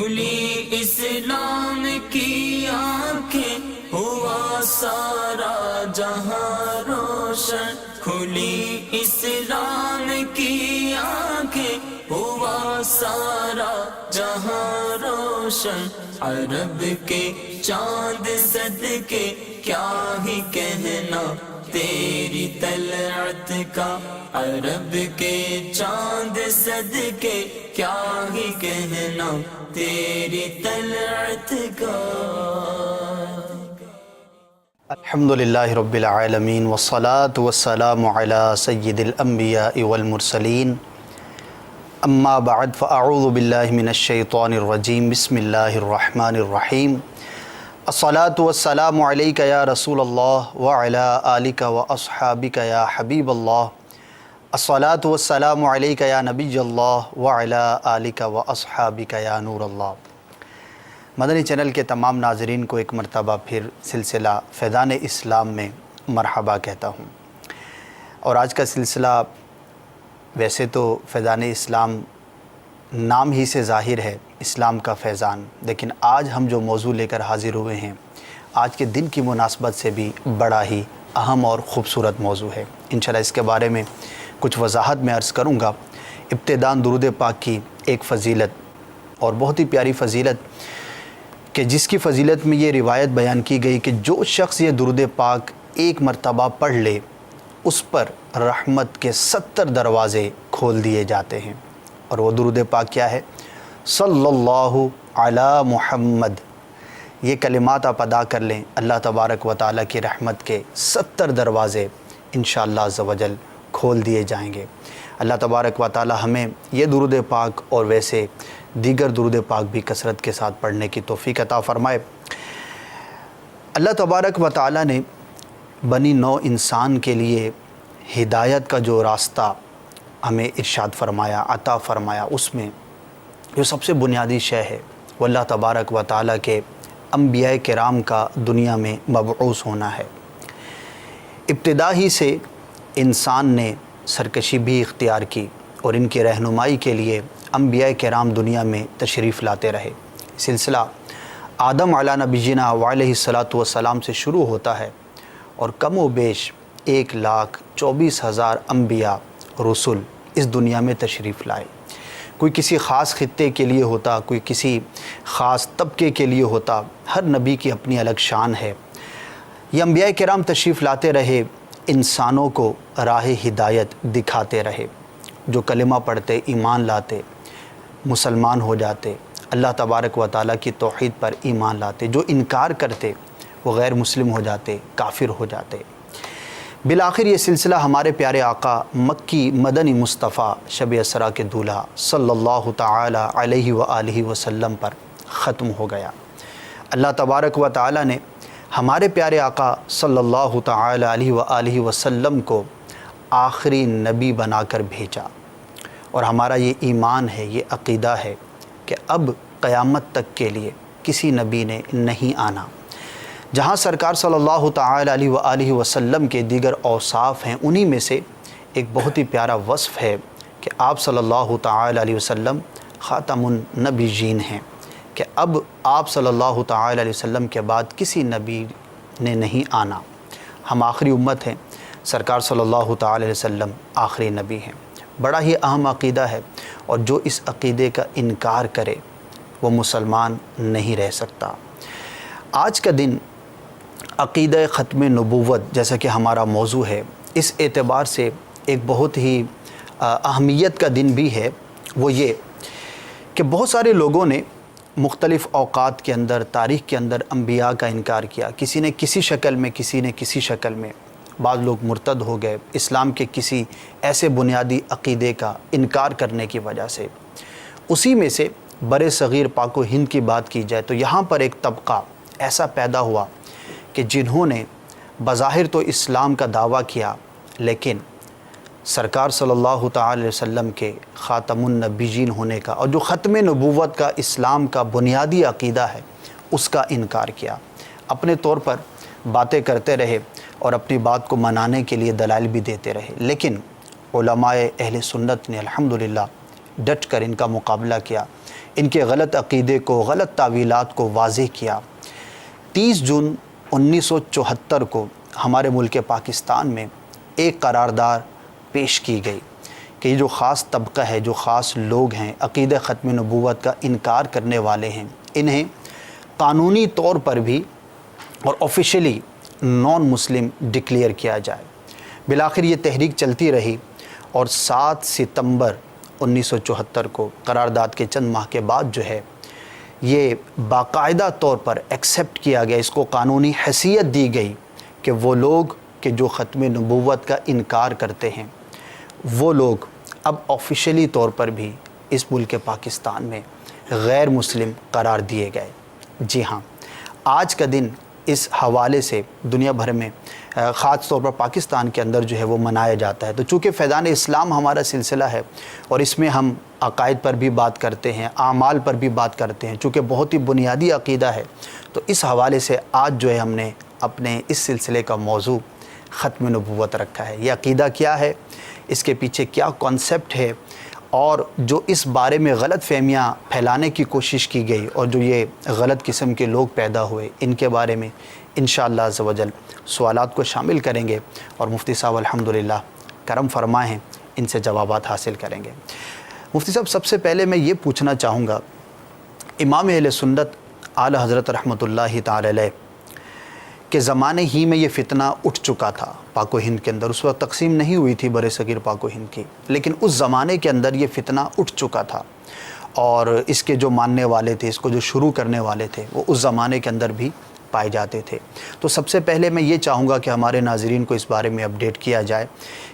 کھلی اسلام کی آنکھیں ہوا سارا جہاں روشن، کھلی اسلام کی آنکھیں ہوا سارا جہاں روشن، عرب کے چاند صدقے کیا ہی کہنا تیری طلعت کا، عرب کے چاند صدقے کیا ہی کہنا تیری طلعت کا۔ الحمدللہ رب العالمین والصلاة والسلام علی سید الانبیاء والمرسلین، اما بعد فاعوذ باللہ من الشیطان الرجیم، بسم اللہ الرحمن الرحیم۔ الصلاة والسلام علیک یا رسول اللہ وعلی آلک واصحابک یا حبیب اللہ، الصلاة والسلام علیک یا نبی اللہ وعلی آلک واصحابک یا نور اللہ۔ مدنی چینل کے تمام ناظرین کو ایک مرتبہ پھر سلسلہ فیضان اسلام میں مرحبا کہتا ہوں، اور آج کا سلسلہ ویسے تو فیضان اسلام نام ہی سے ظاہر ہے، اسلام کا فیضان، لیکن آج ہم جو موضوع لے کر حاضر ہوئے ہیں آج کے دن کی مناسبت سے بھی بڑا ہی اہم اور خوبصورت موضوع ہے۔ انشاءاللہ اس کے بارے میں کچھ وضاحت میں عرض کروں گا۔ ابتداءً درود پاک کی ایک فضیلت اور بہت ہی پیاری فضیلت کہ جس کی فضیلت میں یہ روایت بیان کی گئی کہ جو شخص یہ درود پاک ایک مرتبہ پڑھ لے اس پر رحمت کے 70 دروازے کھول دیے جاتے ہیں، اور وہ درود پاک کیا ہے؟ صلی اللہ علی محمد۔ یہ کلمات آپ ادا کر لیں، اللہ تبارک و تعالیٰ کی رحمت کے 70 دروازے انشاءاللہ عز و جل کھول دیے جائیں گے۔ اللہ تبارک و تعالیٰ ہمیں یہ درود پاک اور ویسے دیگر درود پاک بھی کثرت کے ساتھ پڑھنے کی توفیق عطا فرمائے۔ اللہ تبارک و تعالیٰ نے بنی نوع انسان کے لیے ہدایت کا جو راستہ ہمیں ارشاد فرمایا، عطا فرمایا، اس میں جو سب سے بنیادی شے ہے وہ اللہ تبارک و تعالیٰ کے انبیاء کرام کا دنیا میں مبعوث ہونا ہے۔ ابتدا ہی سے انسان نے سرکشی بھی اختیار کی اور ان کی رہنمائی کے لیے انبیاء کرام دنیا میں تشریف لاتے رہے۔ سلسلہ آدم علی نبینا وعلیہ الصلاۃ والسلام سے شروع ہوتا ہے، اور کم و بیش 1,24,000 انبیاء رسول اس دنیا میں تشریف لائے۔ کوئی کسی خاص خطے کے لیے ہوتا، کوئی کسی خاص طبقے کے لیے ہوتا، ہر نبی کی اپنی الگ شان ہے۔ یہ انبیاء کرام تشریف لاتے رہے، انسانوں کو راہ ہدایت دکھاتے رہے۔ جو کلمہ پڑھتے، ایمان لاتے، مسلمان ہو جاتے، اللہ تبارک و تعالیٰ کی توحید پر ایمان لاتے، جو انکار کرتے وہ غیر مسلم ہو جاتے، کافر ہو جاتے۔ بالآخر یہ سلسلہ ہمارے پیارے آقا مکی مدنی مصطفیٰ شب اسراء کے دولہا صلی اللہ تعالی علیہ وآلہ وسلم پر ختم ہو گیا۔ اللہ تبارک و تعالیٰ نے ہمارے پیارے آقا صلی اللہ تعالی علیہ وآلہ وسلم کو آخری نبی بنا کر بھیجا، اور ہمارا یہ ایمان ہے، یہ عقیدہ ہے کہ اب قیامت تک کے لیے کسی نبی نے نہیں آنا۔ جہاں سرکار صلی اللہ تعالی علیہ وآلہ وسلم کے دیگر اوصاف ہیں، انہی میں سے ایک بہت ہی پیارا وصف ہے کہ آپ صلی اللہ تعالی علیہ وسلم خاتم النبیین ہیں، کہ اب آپ صلی اللہ تعالی علیہ وسلم کے بعد کسی نبی نے نہیں آنا۔ ہم آخری امت ہیں، سرکار صلی اللہ تعالی علیہ وسلم آخری نبی ہیں۔ بڑا ہی اہم عقیدہ ہے، اور جو اس عقیدے کا انکار کرے وہ مسلمان نہیں رہ سکتا۔ آج کا دن عقیدہ ختم نبوت جیسا کہ ہمارا موضوع ہے، اس اعتبار سے ایک بہت ہی اہمیت کا دن بھی ہے۔ وہ یہ کہ بہت سارے لوگوں نے مختلف اوقات کے اندر، تاریخ کے اندر انبیاء کا انکار کیا، کسی نے کسی شکل میں، کسی نے کسی شکل میں۔ بعض لوگ مرتد ہو گئے اسلام کے کسی ایسے بنیادی عقیدے کا انکار کرنے کی وجہ سے۔ اسی میں سے بر صغیر پاک و ہند کی بات کی جائے تو یہاں پر ایک طبقہ ایسا پیدا ہوا کہ جنہوں نے بظاہر تو اسلام کا دعویٰ کیا، لیکن سرکار صلی اللہ تعالی علیہ وسلم کے خاتم النبیین ہونے کا اور جو ختم نبوت کا اسلام کا بنیادی عقیدہ ہے اس کا انکار کیا۔ اپنے طور پر باتیں کرتے رہے اور اپنی بات کو منانے کے لیے دلائل بھی دیتے رہے، لیکن علماء اہل سنت نے الحمدللہ ڈٹ کر ان کا مقابلہ کیا، ان کے غلط عقیدے کو، غلط تعویلات کو واضح کیا۔ 30 جون 1974 کو ہمارے ملک پاکستان میں ایک قرارداد پیش کی گئی کہ یہ جو خاص طبقہ ہے، جو خاص لوگ ہیں، عقیدہ ختم نبوت کا انکار کرنے والے ہیں، انہیں قانونی طور پر بھی اور آفیشلی نان مسلم ڈکلیئر کیا جائے۔ بالآخر یہ تحریک چلتی رہی اور 7 ستمبر 1974 کو قرارداد کے چند ماہ کے بعد جو ہے یہ باقاعدہ طور پر ایکسیپٹ کیا گیا، اس کو قانونی حیثیت دی گئی کہ وہ لوگ کہ جو ختم نبوت کا انکار کرتے ہیں وہ لوگ اب آفیشلی طور پر بھی اس ملک پاکستان میں غیر مسلم قرار دیے گئے۔ جی ہاں، آج کا دن اس حوالے سے دنیا بھر میں خاص طور پر پاکستان کے اندر جو ہے وہ منایا جاتا ہے۔ تو چونکہ فیضان اسلام ہمارا سلسلہ ہے اور اس میں ہم عقائد پر بھی بات کرتے ہیں، اعمال پر بھی بات کرتے ہیں، چونکہ بہت ہی بنیادی عقیدہ ہے، تو اس حوالے سے آج جو ہے ہم نے اپنے اس سلسلے کا موضوع ختم نبوت رکھا ہے۔ یہ عقیدہ کیا ہے، اس کے پیچھے کیا کانسیپٹ ہے، اور جو اس بارے میں غلط فہمیاں پھیلانے کی کوشش کی گئی اور جو یہ غلط قسم کے لوگ پیدا ہوئے، ان کے بارے میں انشاءاللہ عز و جل سوالات کو شامل کریں گے، اور مفتی صاحب الحمدللہ کرم فرمائے ہیں، ان سے جوابات حاصل کریں گے۔ مفتی صاحب، سب سے پہلے میں یہ پوچھنا چاہوں گا، امام اہل سنت اعلی حضرت رحمۃ اللہ تعالی علیہ کے زمانے ہی میں یہ فتنہ اٹھ چکا تھا پاک و ہند کے اندر، اس وقت تقسیم نہیں ہوئی تھی بر صغیر پاک و ہند کی، لیکن اس زمانے کے اندر یہ فتنہ اٹھ چکا تھا، اور اس کے جو ماننے والے تھے، اس کو جو شروع کرنے والے تھے، وہ اس زمانے کے اندر بھی پائے جاتے تھے۔ تو سب سے پہلے میں یہ چاہوں گا کہ ہمارے ناظرین کو اس بارے میں اپڈیٹ کیا جائے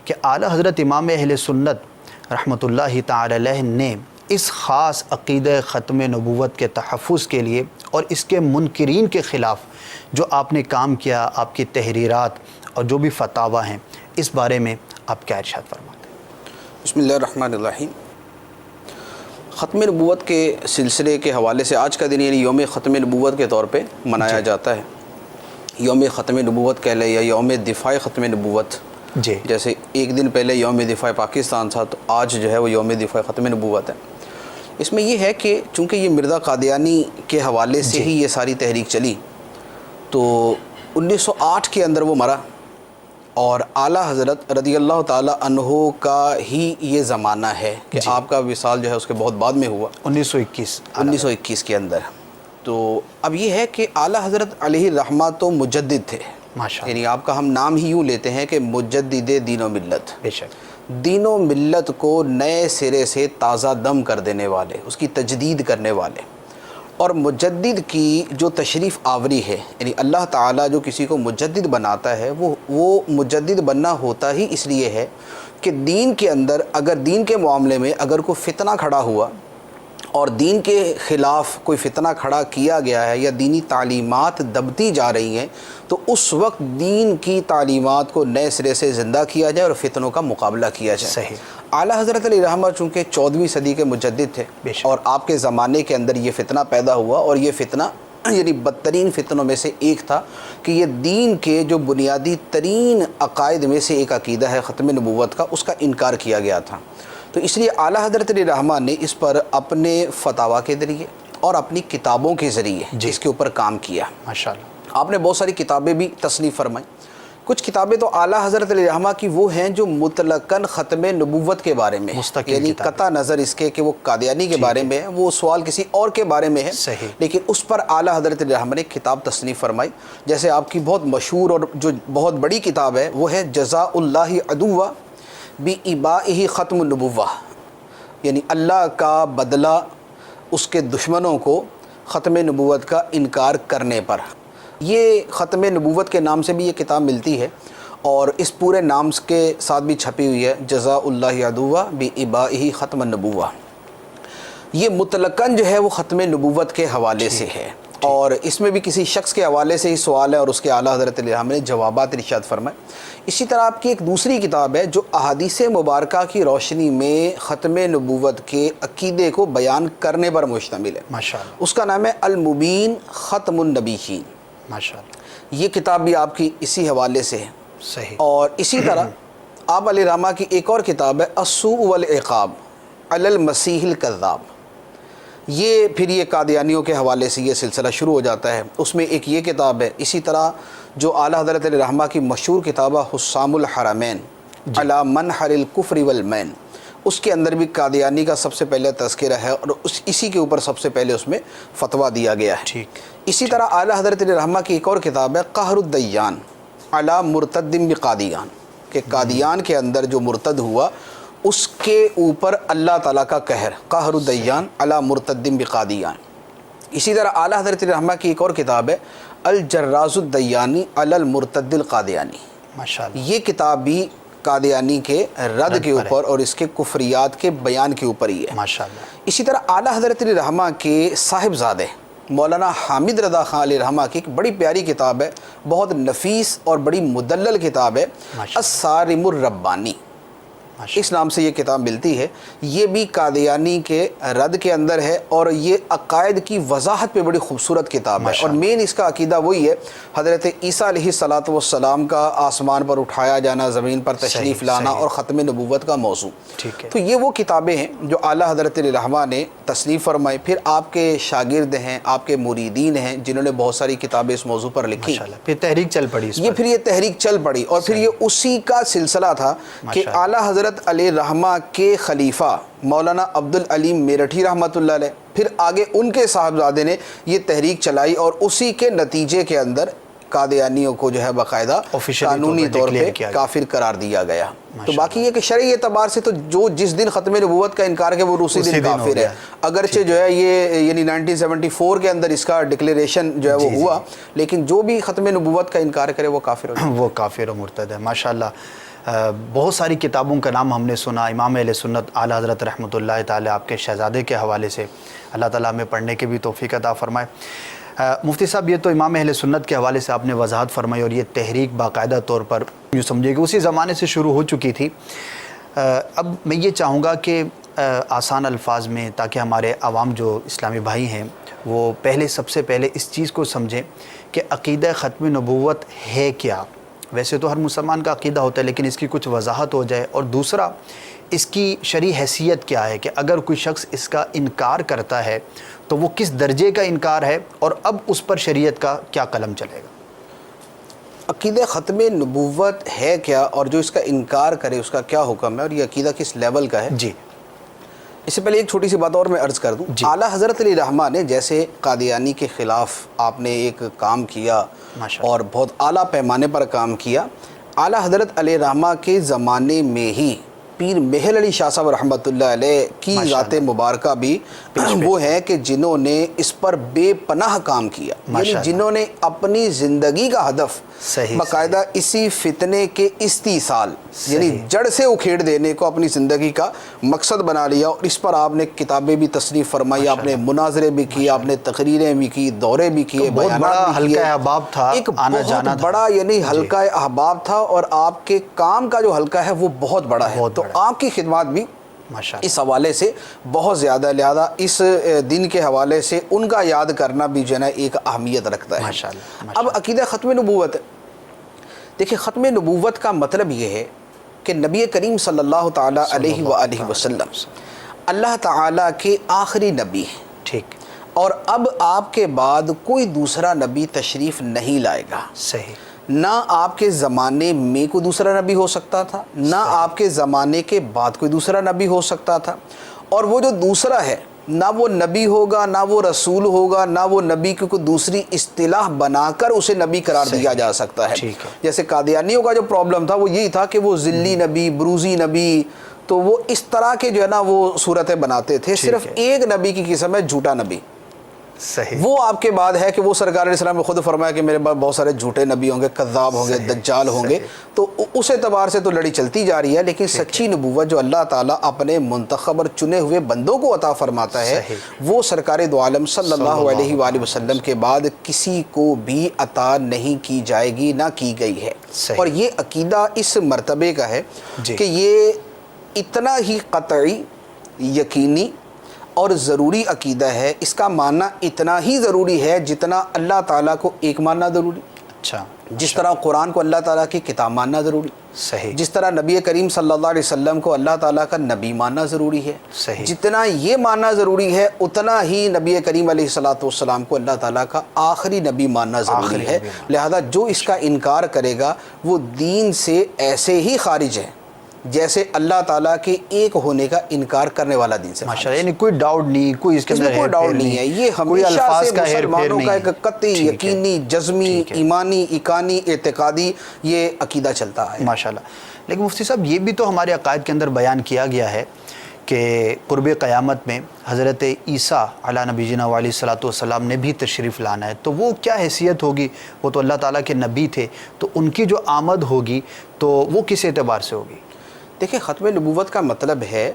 کہ اعلیٰ حضرت امام اہل سنت رحمۃ اللہ تعالی علیہ نے اس خاص عقیدہ ختم نبوت کے تحفظ کے لیے اور اس کے منکرین کے خلاف جو آپ نے کام کیا، آپ کی تحریرات اور جو بھی فتاویٰ ہیں، اس بارے میں آپ کیا ارشاد فرماتے ہیں؟ بسم اللہ الرحمن الرحیم۔ ختم نبوت کے سلسلے کے حوالے سے آج کا دن یعنی یوم ختم نبوت کے طور پہ منایا جاتا ہے۔ یوم ختم نبوت کہہ لیں یا یوم دفاع ختم نبوت، جی، جیسے ایک دن پہلے یوم دفاع پاکستان تھا، تو آج جو ہے وہ یوم دفاع ختم نبوت ہے۔ اس میں یہ ہے کہ چونکہ یہ مرزا قادیانی کے حوالے سے ہی یہ ساری تحریک چلی، تو 1908 کے اندر وہ مرا، اور اعلیٰ حضرت رضی اللہ تعالی عنہ کا ہی یہ زمانہ ہے کہ آپ کا وصال جو ہے اس کے بہت بعد میں ہوا، 1921 کے اندر۔ تو اب یہ ہے کہ اعلیٰ حضرت علیہ الرحمہ تو مجدد تھے، یعنی آپ کا ہم نام ہی یوں لیتے ہیں کہ مجدد دین و ملت، بے شک دین و ملت کو نئے سرے سے تازہ دم کر دینے والے، اس کی تجدید کرنے والے۔ اور مجدد کی جو تشریف آوری ہے، یعنی اللہ تعالیٰ جو کسی کو مجدد بناتا ہے، وہ مجدد بننا ہوتا ہی اس لیے ہے کہ دین کے اندر اگر دین کے معاملے میں اگر کوئی فتنہ کھڑا ہوا اور دین کے خلاف کوئی فتنہ کھڑا کیا گیا ہے یا دینی تعلیمات دبتی جا رہی ہیں، تو اس وقت دین کی تعلیمات کو نئے سرے سے زندہ کیا جائے اور فتنوں کا مقابلہ کیا جائے۔ صحیح۔ اعلیٰ حضرت علیہ رحمہ چونکہ 14ویں صدی کے مجدد تھے، اور آپ کے زمانے کے اندر یہ فتنہ پیدا ہوا، اور یہ فتنہ یعنی بدترین فتنوں میں سے ایک تھا کہ یہ دین کے جو بنیادی ترین عقائد میں سے ایک عقیدہ ہے ختم نبوت کا، اس کا انکار کیا گیا تھا۔ تو اس لیے اعلیٰ حضرت علیہ رحمہ نے اس پر اپنے فتاویٰ کے ذریعے اور اپنی کتابوں کے ذریعے اس کے اوپر کام کیا۔ ماشاءاللہ، آپ نے بہت ساری کتابیں بھی تصنیف فرمائیں۔ کچھ کتابیں تو اعلیٰ حضرت علیہ رحمہ کی وہ ہیں جو مطلقاً ختم نبوت کے بارے میں، یعنی قطع نظر اس کے کہ وہ قادیانی کے بارے میں ہے، وہ سوال کسی اور کے بارے میں ہے، لیکن اس پر اعلیٰ حضرت علیہ رحمہ نے کتاب تصنیف فرمائی۔ جیسے آپ کی بہت مشہور اور جو بہت بڑی کتاب ہے وہ ہے جزاء اللہ عدوہ بإبائہ ختم النبوہ، یعنی اللہ کا بدلہ اس کے دشمنوں کو ختم نبوت کا انکار کرنے پر۔ یہ ختم نبوت کے نام سے بھی یہ کتاب ملتی ہے، اور اس پورے نام کے ساتھ بھی چھپی ہوئی ہے، جزاء اللہ عدوہ بإبائہ ختم النبوہ۔ یہ مطلقاً جو ہے وہ ختم نبوت کے حوالے سے ہے، اور اس میں بھی کسی شخص کے حوالے سے ہی سوال ہے، اور اس کے اعلیٰ حضرت علیہ رحمہ نے جوابات ارشاد فرمائے۔ اسی طرح آپ کی ایک دوسری کتاب ہے جو احادیث مبارکہ کی روشنی میں ختم نبوت کے عقیدے کو بیان کرنے پر مشتمل ہے، ماشاءاللہ، اس کا نام ہے المبین ختم النبیین۔ ماشاءاللہ، یہ کتاب بھی آپ کی اسی حوالے سے ہے۔ صحیح۔ اور اسی طرح آپ علیہ رحمہ کی ایک اور کتاب ہے السوء والعقاب علی المسیح الکذاب۔ یہ پھر یہ قادیانیوں کے حوالے سے یہ سلسلہ شروع ہو جاتا ہے. اس میں ایک یہ کتاب ہے. اسی طرح جو اعلیٰ حضرت علیہ رحمہ کی مشہور کتاب ہے حسام الحرمین علی منحر الکفر والمین، اس کے اندر بھی قادیانی کا سب سے پہلے تذکرہ ہے اور اسی کے اوپر سب سے پہلے اس میں فتویٰ دیا گیا ہے. ٹھیک. اسی طرح اعلیٰ حضرت علیہ رحمہ کی ایک اور کتاب ہے قہر الدیان علی مرتد بقادیان، کہ قادیان کے اندر جو مرتد ہوا اس کے اوپر اللہ تعالیٰ کا قہر، قہر الدیان علی مرتد بقادیان. اسی طرح اعلیٰ حضرت علیہ رحمہ کی ایک اور کتاب ہے الجراز الدیانی علی المرتد القادیانی. ماشاءاللہ. یہ کتاب بھی قادیانی کے رد کے اوپر اور اس کے کفریات کے بیان کے اوپر ہی ہے. ماشاءاللہ. اسی طرح اعلیٰ حضرت علیہ رحمہ کے صاحبزادے مولانا حامد رضا خان علیہ رحمہ کی ایک بڑی پیاری کتاب ہے، بہت نفیس اور بڑی مدلل کتاب ہے الصارم الربانی، اس نام سے یہ کتاب ملتی ہے. یہ بھی قادیانی کے رد کے اندر ہے اور یہ عقائد کی وضاحت پہ بڑی خوبصورت کتاب ہے. اور مین اس کا عقیدہ وہی ہے حضرت عیسیٰ علیہ السلام کا آسمان پر اٹھایا جانا، زمین پر تشریف لانا اور ختم نبوت کا موضوع. تو یہ وہ کتابیں ہیں جو اعلیٰ حضرت علیہ رحمہ نے تصنیف فرمائی. پھر آپ کے شاگرد ہیں، آپ کے مریدین ہیں جنہوں نے بہت ساری کتابیں اس موضوع پر لکھی. پھر تحریک چل پڑی، پھر یہ تحریک چل پڑی اور پھر یہ اسی کا سلسلہ تھا کہ اعلیٰ حضرت علیہ رحمہ کے خلیفہ مولانا عبدالعلیم میرٹھی رحمۃ اللہ علیہ، پھر آگے ان کے صاحبزادے نے یہ تحریک چلائی اور اسی کے نتیجے کے اندر قادیانیوں کو جو ہے باقاعدہ قانونی طور پہ کافر قرار دیا گیا. تو باقی یہ کہ شرعی اعتبار سے تو جو جس دن ختم نبوت کا انکار کہ وہ اسی دن کافر ہے، اگرچہ جو ہے یہ یعنی 1974 کے اندر اس کا ڈکلیریشن جو ہے وہ ہوا، لیکن جو بھی ختم نبوت کا انکار کرے وہ کافر ہو، وہ کافر و مرتد ہے. ماشاءاللہ. بہت ساری کتابوں کا نام ہم نے سنا، امام اہل سنت اعلیٰ حضرت رحمۃ اللہ تعالی آپ کے شہزادے کے حوالے سے، اللہ تعالیٰ ہمیں پڑھنے کے بھی توفیق عطا فرمائے. مفتی صاحب یہ تو امام اہل سنت کے حوالے سے آپ نے وضاحت فرمائی اور یہ تحریک باقاعدہ طور پر یوں سمجھے کہ اسی زمانے سے شروع ہو چکی تھی. اب میں یہ چاہوں گا کہ آسان الفاظ میں، تاکہ ہمارے عوام جو اسلامی بھائی ہیں وہ سب سے پہلے اس چیز کو سمجھیں کہ عقیدہ ختم نبوت ہے کیا. ویسے تو ہر مسلمان کا عقیدہ ہوتا ہے لیکن اس کی کچھ وضاحت ہو جائے، اور دوسرا اس کی شرعی حیثیت کیا ہے کہ اگر کوئی شخص اس کا انکار کرتا ہے تو وہ کس درجے کا انکار ہے اور اب اس پر شریعت کا کیا قلم چلے گا. عقیدہ ختم نبوت ہے کیا اور جو اس کا انکار کرے اس کا کیا حکم ہے اور یہ عقیدہ کس لیول کا ہے. جی اس سے پہلے ایک چھوٹی سی بات اور میں عرض کر دوں. اعلیٰ حضرت علیہ رحمہ نے جیسے قادیانی کے خلاف آپ نے ایک کام کیا اور بہت اعلیٰ پیمانے پر کام کیا، اعلیٰ حضرت علیہ رحمہ کے زمانے میں ہی پیر محل علی شاہ صاحب رحمۃ اللہ علیہ کی ذات مبارکہ بھی وہ ہیں کہ جنہوں نے اس پر بے پناہ کام کیا، یعنی جنہوں نے اپنی زندگی کا ہدف باقاعدہ اسی فتنے کے استیصال یعنی جڑ سے اکھیڑ دینے کو اپنی زندگی کا مقصد بنا لیا. اور اس پر آپ نے کتابیں بھی تصنیف فرمائی، آپ نے مناظرے بھی کیے، آپ نے تقریریں بھی کی، دورے بھی کیے، بہت بڑا حلقہ احباب تھا، ایک بہت بڑا یعنی حلقہ احباب تھا اور آپ کے کام کا جو حلقہ ہے وہ بہت بڑا ہے. تو آپ کی خدمات بھی اس حوالے سے بہت زیادہ، لہذا اس دن کے حوالے سے ان کا یاد کرنا بھی جو ہے نا ایک اہمیت رکھتا ہے. اب عقیدہ ختم نبوت، دیکھیں ختم نبوت کا مطلب یہ ہے کہ نبی کریم صلی اللہ تعالیٰ علیہ وآلہ وسلم اللہ تعالیٰ کے آخری نبی ہیں. ٹھیک. اور اب آپ کے بعد کوئی دوسرا نبی تشریف نہیں لائے گا. صحیح. نہ آپ کے زمانے میں کوئی دوسرا نبی ہو سکتا تھا، نہ آپ کے زمانے کے بعد کوئی دوسرا نبی ہو سکتا تھا. اور وہ جو دوسرا ہے نہ وہ نبی ہوگا، نہ وہ رسول ہوگا، نہ وہ نبی کی کوئی دوسری اصطلاح بنا کر اسے نبی قرار دیا جا سکتا ہے. جیسے قادیانیوں کا جو پرابلم تھا وہ یہی تھا کہ وہ ذلی نبی، بروزی نبی، تو وہ اس طرح کے جو ہے نا وہ صورتیں بناتے تھے. صرف ایک نبی کی قسم ہے جھوٹا نبی. صحیح. وہ آپ کے بعد ہے کہ وہ سرکار علیہ السلام نے خود فرمایا کہ میرے بعد بہت سارے جھوٹے نبی ہوں گے، کذاب ہوں گے، دجال ہوں گے. تو اس اعتبار سے تو لڑی چلتی جا رہی ہے، لیکن سچی نبوت جو اللہ تعالیٰ اپنے منتخب اور چنے ہوئے بندوں کو عطا فرماتا ہے وہ سرکار دو عالم صلی اللہ علیہ وآلہ وسلم کے بعد کسی کو بھی عطا نہیں کی جائے گی، نہ کی گئی ہے. اور یہ عقیدہ اس مرتبے کا ہے کہ یہ اتنا ہی قطعی، یقینی اور ضروری عقیدہ ہے، اس کا ماننا اتنا ہی ضروری ہے جتنا اللہ تعالیٰ کو ایک ماننا ضروری. اچھا، جس طرح قرآن کو اللہ تعالیٰ کی کتاب ماننا ضروری، صحیح، جس طرح نبی کریم صلی اللہ علیہ وسلم کو اللہ تعالیٰ کا نبی ماننا ضروری ہے، صحیح، جتنا یہ ماننا ضروری ہے اتنا ہی نبی کریم علیہ الصلوۃ والسلام کو اللہ تعالیٰ کا آخری نبی ماننا ضروری ہے۔ لہذا جو اس کا انکار کرے گا وہ دین سے ایسے ہی خارج ہے جیسے اللہ تعالیٰ کے ایک ہونے کا انکار کرنے والا دین سے خارج ہے۔ یعنی کوئی ڈاؤٹ نہیں، کوئی اس کے اندر کوئی ڈاؤٹ نہیں ہے، یہ ہمیشہ سے مسلمانوں کا ایک قطعی یقینی جزمی ایمانی ایقانی اعتقادی یہ عقیدہ چلتا ہے ماشاءاللہ۔ لیکن مفتی صاحب یہ بھی تو ہمارے عقائد کے اندر بیان کیا گیا ہے کہ قرب قیامت میں حضرت عیسیٰ علیہ نبینا علیہ الصلوۃ والسلام نے بھی تشریف لانا ہے، تو وہ کیا حیثیت ہوگی؟ وہ تو اللہ تعالیٰ کے نبی تھے، تو ان کی جو آمد ہوگی تو وہ کس اعتبار سے ہوگی؟ دیکھیں، ختم نبوت کا مطلب ہے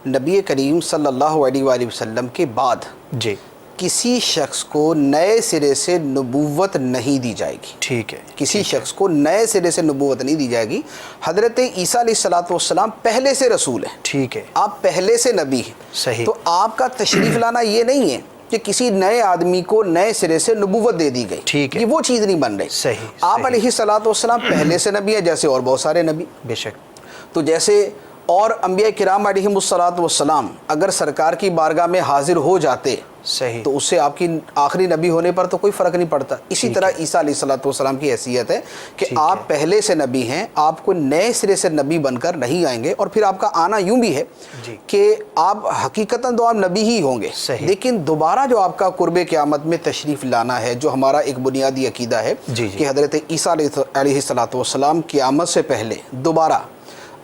نبی کریم صلی اللہ علیہ وآلہ وسلم کے بعد جی کسی شخص کو نئے سرے سے نبوت نہیں دی جائے گی۔ ٹھیک ہے، کسی شخص کو نئے سرے سے نبوت نہیں دی جائے گی۔ حضرت عیسیٰ علیہ الصلوۃ والسلام پہلے سے رسول ہیں، ٹھیک ہے، آپ پہلے سے نبی ہیں، صحیح، تو آپ کا تشریف لانا یہ نہیں ہے کہ کسی نئے آدمی کو نئے سرے سے نبوت دے دی گئی، ٹھیک ہے، یہ وہ چیز نہیں بن رہی۔ صحیح، آپ علیہ الصلوۃ والسلام پہلے سے نبی ہیں جیسے اور بہت سارے نبی، بے شک، تو جیسے اور انبیاء کرام علیہم الصلوۃ والسلام اگر سرکار کی بارگاہ میں حاضر ہو جاتے صحیح، تو اس سے آپ کی آخری نبی ہونے پر تو کوئی فرق نہیں پڑتا۔ اسی طرح عیسیٰ علیہ الصلوۃ والسلام کی حیثیت ہے کہ آپ پہلے سے نبی ہیں، آپ کو نئے سرے سے نبی بن کر نہیں آئیں گے، اور پھر آپ کا آنا یوں بھی ہے کہ آپ حقیقتاً تو آپ نبی ہی ہوں گے، لیکن دوبارہ جو آپ کا قرب قیامت میں تشریف لانا ہے، جو ہمارا ایک بنیادی عقیدہ ہے کہ حضرت عیسیٰ علیہ الصلوۃ والسلام قیامت سے پہلے دوبارہ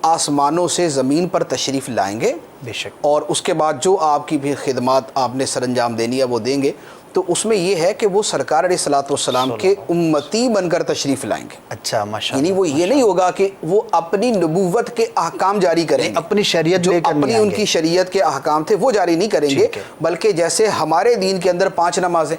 آسمانوں سے زمین پر تشریف لائیں گے، بے شک، اور اس کے بعد جو آپ کی بھی خدمات آپ نے سر انجام دینی ہے وہ دیں گے، تو اس میں یہ ہے کہ وہ سرکار علیہ الصلوۃ والسلام کے امتی بن کر تشریف لائیں گے۔ اچھا، ماشاءاللہ، یعنی وہ یہ نہیں ہوگا کہ وہ اپنی نبوت کے احکام جاری کریں گے، اپنی شریعت جو لے کر اپنی ان کی شریعت کے احکام تھے وہ جاری نہیں کریں گے، بلکہ جیسے ہمارے دین کے اندر 5 نمازیں،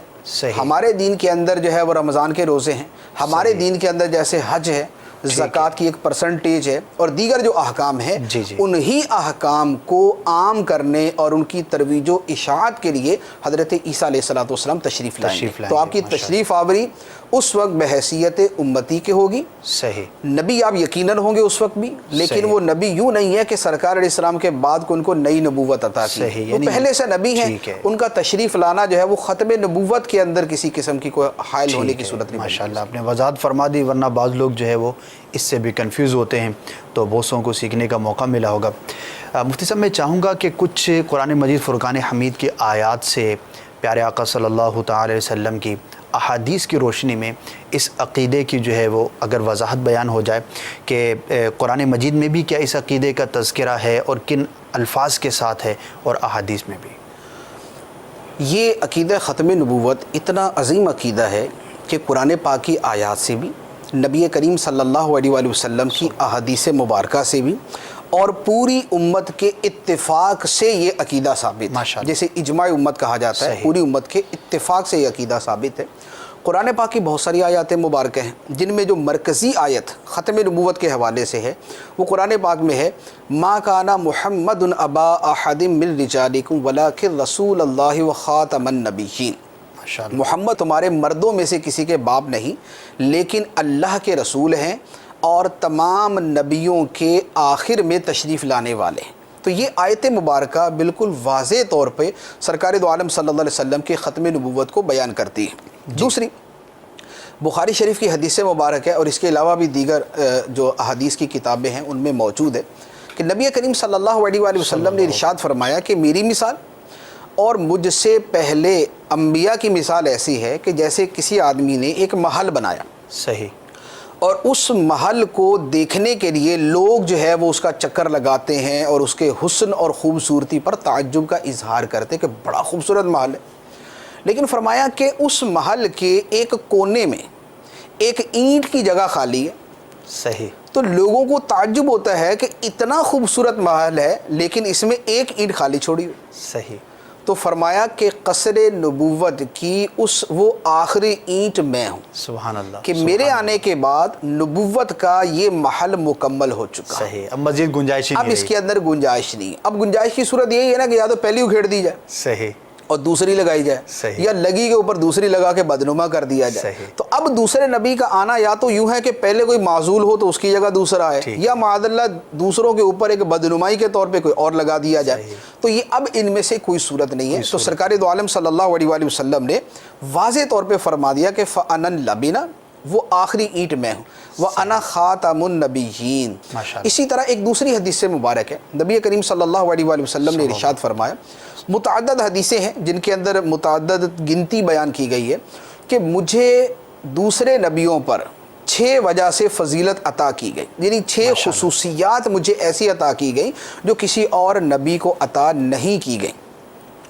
ہمارے دین کے اندر جو ہے وہ رمضان کے روزے ہیں، ہمارے دین کے اندر جیسے حج ہے، زکوٰۃ کی ایک پرسنٹیج ہے، اور دیگر جو احکام ہیں انہی احکام کو عام کرنے اور ان کی ترویج و اشاعت کے لیے حضرت عیسیٰ علیہ الصلوۃ والسلام تشریف لائیں گے۔ تو آپ کی تشریف آوری اس وقت بحیثیت امتی کے ہوگی، صحیح، نبی آپ یقیناً ہوں گے اس وقت بھی، لیکن وہ نبی یوں نہیں ہے کہ سرکار علیہ السلام کے بعد کو ان کو نئی نبوت عطا کی، وہ پہلے سے نبی ہیں، ان کا تشریف لانا جو ہے وہ ختم نبوت کے اندر کسی قسم کی کوئی حائل ہونے کی صورت نہیں۔ ماشاءاللہ، آپ نے وضاحت فرما دی، ورنہ بعض لوگ جو ہے وہ اس سے بھی کنفیوز ہوتے ہیں، تو بہتوں کو سیکھنے کا موقع ملا ہوگا۔ مفتی صاحب، میں چاہوں گا کہ کچھ قرآن مجید فرقان حمید کی آیات سے پیارے آقا صلی اللہ تعالی علیہ وسلم کی احادیث کی روشنی میں اس عقیدے کی جو ہے وہ اگر وضاحت بیان ہو جائے کہ قرآن مجید میں بھی کیا اس عقیدے کا تذکرہ ہے اور کن الفاظ کے ساتھ ہے، اور احادیث میں بھی۔ یہ عقیدہ ختم نبوت اتنا عظیم عقیدہ ہے کہ قرآن پاک کی آیات سے بھی، نبی کریم صلی اللہ علیہ وآلہ وسلم کی احادیث مبارکہ سے بھی، اور پوری امت کے اتفاق سے یہ عقیدہ ثابت ہے، جیسے اجماع امت کہا جاتا ہے، پوری امت کے اتفاق سے یہ عقیدہ ثابت ہے۔ قرآن پاک کی بہت ساری آیات مبارکہ ہیں، جن میں جو مرکزی آیت ختم نبوت کے حوالے سے ہے وہ قرآن پاک میں ہے، ما کان محمد ابا احد من رجالکم ولکن رسول اللہ وخاتم النبیین، محمد تمہارے مردوں میں سے کسی کے باپ نہیں، لیکن اللہ کے رسول ہیں اور تمام نبیوں کے آخر میں تشریف لانے والے ہیں۔ تو یہ آیت مبارکہ بالکل واضح طور پہ سرکار دو عالم صلی اللہ علیہ وسلم کے ختم نبوت کو بیان کرتی ہے۔ دوسری بخاری شریف کی حدیث مبارک ہے، اور اس کے علاوہ بھی دیگر جو احادیث کی کتابیں ہیں ان میں موجود ہے کہ نبی کریم صلی اللہ علیہ وآلہ وسلم نے ارشاد فرمایا کہ میری مثال اور مجھ سے پہلے انبیاء کی مثال ایسی ہے کہ جیسے کسی آدمی نے ایک محل بنایا، صحیح، اور اس محل کو دیکھنے کے لیے لوگ جو ہے وہ اس کا چکر لگاتے ہیں اور اس کے حسن اور خوبصورتی پر تعجب کا اظہار کرتے کہ بڑا خوبصورت محل ہے، لیکن فرمایا کہ اس محل کے ایک کونے میں ایک اینٹ کی جگہ خالی ہے، صحیح، تو لوگوں کو تعجب ہوتا ہے کہ اتنا خوبصورت محل ہے لیکن اس میں ایک اینٹ خالی چھوڑی ہوئی، صحیح، تو فرمایا کہ قصر نبوت کی وہ آخری اینٹ میں ہوں، سبحان اللہ، کہ میرے آنے کے بعد نبوت کا یہ محل مکمل ہو چکا ہے، صحیح، اب مزید گنجائش اب اس کے اندر گنجائش نہیں ہے۔ اب گنجائش کی صورت یہی ہے نا کہ یا تو پہلی اکھیڑ دی جائے، صحیح، اور دوسری لگائی جائے، یا لگی کے اوپر دوسری لگا کے بدنما کر دیا جائے۔ تو اب دوسرے نبی کا آنا یا تو یوں ہے کہ پہلے کوئی معزول ہو تو اس کی جگہ دوسرا آئے، یا معاذ اللہ دوسروں کے اوپر ایک بدنمائی کے طور پہ کوئی اور لگا دیا جائے۔ تو یہ اب ان میں سے کوئی صورت نہیں ہے۔ تو سرکار دو عالم صلی اللہ علیہ وآلہ وسلم نے واضح طور پہ فرما دیا کہ فَأَنَا الْلَبِنَ، وہ آخری اینٹ میں ہوں، وَأَنَا خَاتَمُ النَّبِيِّينَ۔ اسی طرح ایک دوسری حدیث سے مبارک ہے، نبی کریم صلی اللہ علیہ وآلہ وسلم نے ارشاد فرمایا، متعدد حدیثیں ہیں جن کے اندر متعدد گنتی بیان کی گئی ہے کہ مجھے دوسرے نبیوں پر 6 وجہ سے فضیلت عطا کی گئی، یعنی 6 خصوصیات مجھے ایسی عطا کی گئی جو کسی اور نبی کو عطا نہیں کی گئی۔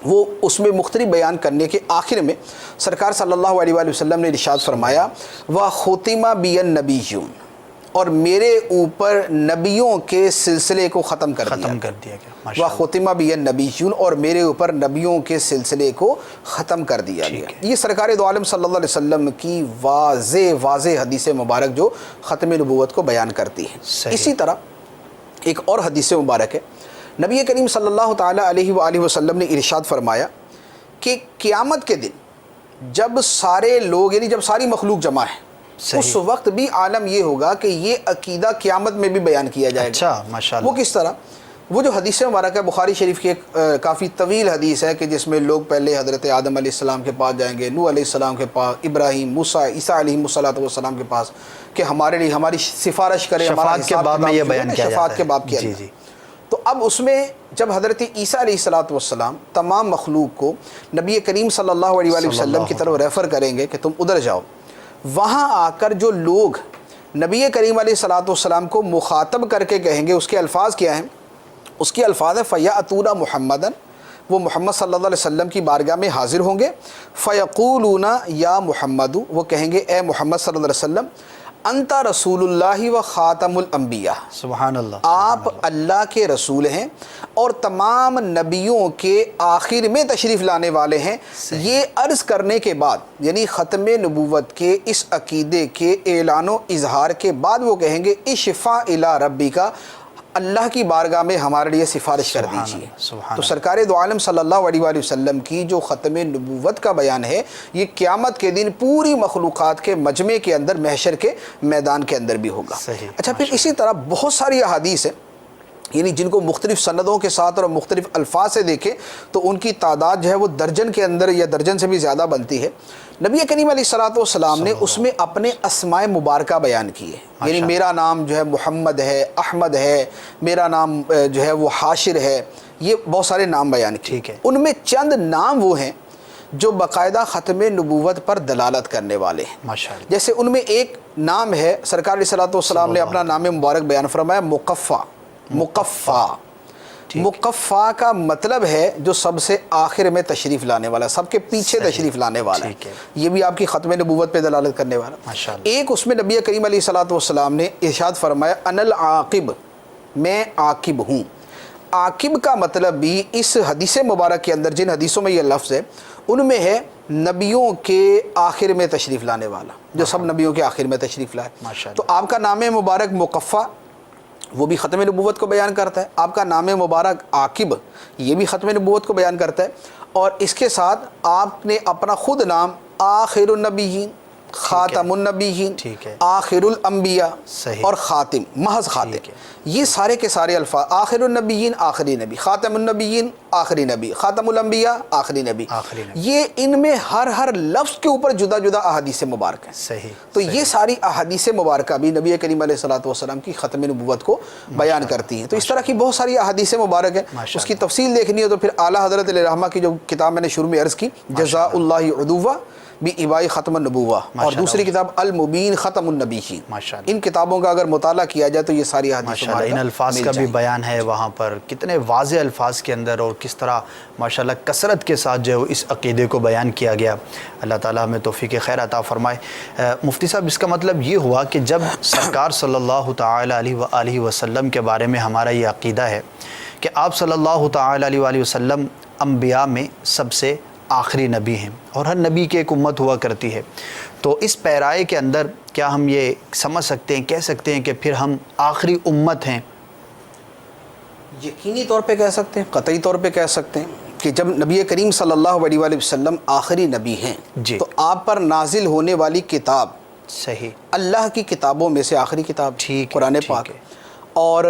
وہ اس میں مختلف بیان کرنے کے آخر میں سرکار صلی اللہ علیہ وآلہ وسلم نے ارشاد فرمایا، وَخُتِمَ بِيَ النَّبِيُّونَ، اور میرے اوپر نبیوں کے سلسلے کو ختم کر دیا گیا۔ وَخُتِمَ بِيَ النَّبِيُّونَ، اور میرے اوپر نبیوں کے سلسلے کو ختم کر دیا گیا۔ یہ سرکار دو عالم صلی اللہ علیہ وسلم کی واضح حدیث مبارک جو ختم نبوت کو بیان کرتی ہے۔ اسی طرح ایک اور حدیث مبارک ہے، نبی کریم صلی اللہ تعالیٰ علیہ وآلہ وسلم نے ارشاد فرمایا کہ قیامت کے دن جب سارے لوگ، یعنی جب ساری مخلوق جمع ہے، اس وقت بھی عالم یہ ہوگا کہ یہ عقیدہ قیامت میں بھی بیان کیا جائے گا۔ وہ کس طرح؟ وہ جو حدیث مبارک ہے بخاری شریف کی ایک کافی طویل حدیث ہے کہ جس میں لوگ پہلے حضرت آدم علیہ السلام کے پاس جائیں گے، نوح علیہ السلام کے پاس، ابراہیم، موسیٰ، عیسیٰ علیہ السلام کے پاس کہ ہمارے لیے ہماری سفارش کرے، شفاعت کے باب میں یہ بیان کیا جاتا ہے، شفاعت کے باب کیا جاتا ہے۔ تو اب اس میں جب حضرت عیسیٰ علیہ السلام تمام مخلوق کو نبی کریم صلی اللہ علیہ وآلہ وسلم کی طرف ریفر کریں گے کہ تم ادھر جاؤ، وہاں آ کر جو لوگ نبی کریم علیہ السلام کو مخاطب کر کے کہیں گے، اس کے الفاظ کیا ہیں؟ اس کے الفاظ ہیں فَيَأْتُونَ مُحَمَّدًا، وہ محمد صلی اللہ علیہ وسلم کی بارگاہ میں حاضر ہوں گے، فَيَقُولُونَ یا محمد، وہ کہیں گے اے محمد صلی اللہ علیہ وسلم، انت رسول اللہ و خاتم الانبیاء، سبحان اللہ، آپ اللہ کے رسول ہیں اور تمام نبیوں کے آخر میں تشریف لانے والے ہیں۔ یہ عرض کرنے کے بعد، یعنی ختم نبوت کے اس عقیدے کے اعلان و اظہار کے بعد وہ کہیں گے اشفع الی ربک، اللہ کی بارگاہ میں ہمارے لیے سفارش کر دیجیے۔ تو سرکار دو عالم صلی اللہ علیہ وآلہ وسلم کی جو ختم نبوت کا بیان ہے، یہ قیامت کے دن پوری مخلوقات کے مجمع کے اندر، محشر کے میدان کے اندر بھی ہوگا۔ اچھا، پھر اسی طرح بہت ساری احادیث ہیں، یعنی جن کو مختلف سندوں کے ساتھ اور مختلف الفاظ سے دیکھیں تو ان کی تعداد جو ہے وہ درجن کے اندر یا درجن سے بھی زیادہ بنتی ہے۔ نبی کریم علیہ السلام نے اس میں اپنے اسماء مبارکہ بیان کیے، یعنی میرا نام جو ہے محمد ہے، احمد ہے، میرا نام جو ہے وہ حاشر ہے، یہ بہت سارے نام بیان کیے۔ ان میں چند نام وہ ہیں جو باقاعدہ ختم نبوت پر دلالت کرنے والے ہیں۔ جیسے ان میں ایک نام ہے، سرکار علیہ السلام نے اپنا نام مبارک بیان فرمایا مقفع۔ مقفع کا مطلب ہے جو سب سے آخر میں تشریف لانے والا، سب کے پیچھے تشریف لانے والا ہے، یہ بھی آپ کی ختم نبوت پہ دلالت کرنے والا۔ ایک اس میں نبی کریم علیہ السلام نے ارشاد فرمایا انا العاقب، میں عاقب ہوں۔ عاقب کا مطلب بھی اس حدیث مبارک کے اندر، جن حدیثوں میں یہ لفظ ہے ان میں ہے نبیوں کے آخر میں تشریف لانے والا، جو سب نبیوں کے آخر میں تشریف لائے۔ تو آپ کا نام مبارک مقفع، وہ بھی ختم نبوت کو بیان کرتا ہے۔ آپ کا نام مبارک عاقب، یہ بھی ختم نبوت کو بیان کرتا ہے۔ اور اس کے ساتھ آپ نے اپنا خود نام آخر النبیین، خاتم النبیین، آخر الانبیاء اور خاتم، محض خاتم، یہ سارے کے سارے الفاظ، آخر النبیین آخری نبی، خاتم النبیین آخری نبی، خاتم الانبیاء آخری نبی، یہ ان میں ہر لفظ کے اوپر جدا جدا احادیث مبارک ہیں۔ تو یہ ساری احادیث مبارکہ بھی نبی کریم علیہ السلام کی ختم نبوت کو بیان کرتی ہیں۔ تو اس طرح کی بہت ساری احادیث مبارک ہیں، اس کی تفصیل دیکھنی ہے تو پھر اعلیٰ حضرت علیہ الرحمہ کی جو کتاب میں نے شروع میں عرض کی، جزاء اللہ عدوہ بِإِبَاءِ ختم النبوہ، اور دوسری کتاب المبین ختم النبیین، ان کتابوں کا اگر مطالعہ کیا جائے تو یہ ساری حدیث ان الفاظ کا بھی بیان ہے وہاں پر، کتنے واضح الفاظ کے اندر، اور کس طرح ماشاءاللہ کثرت کے ساتھ جو ہے اس عقیدے کو بیان کیا گیا۔ اللہ تعالیٰ ہمیں توفیق خیر عطا فرمائے۔ مفتی صاحب، اس کا مطلب یہ ہوا کہ جب سرکار صلی اللہ تعالیٰ علیہ وآلہ وسلم کے بارے میں ہمارا یہ عقیدہ ہے کہ آپ صلی اللہ تعالیٰ علیہ وآلہ وسلم انبیاء میں سب سے آخری نبی ہیں، اور ہر نبی کی ایک امت ہوا کرتی ہے، تو اس پیرائے کے اندر کیا ہم یہ سمجھ سکتے ہیں، کہہ سکتے ہیں کہ پھر ہم آخری امت ہیں؟ یقینی طور پہ کہہ سکتے ہیں، قطعی طور پہ کہہ سکتے ہیں، کہ جب نبی کریم صلی اللہ علیہ وآلہ وسلم آخری نبی ہیں جی، تو آپ پر نازل ہونے والی کتاب صحیح، اللہ کی کتابوں میں سے آخری کتاب ٹھیک ہے، قرآن ٹھیک پاک، ہے، اور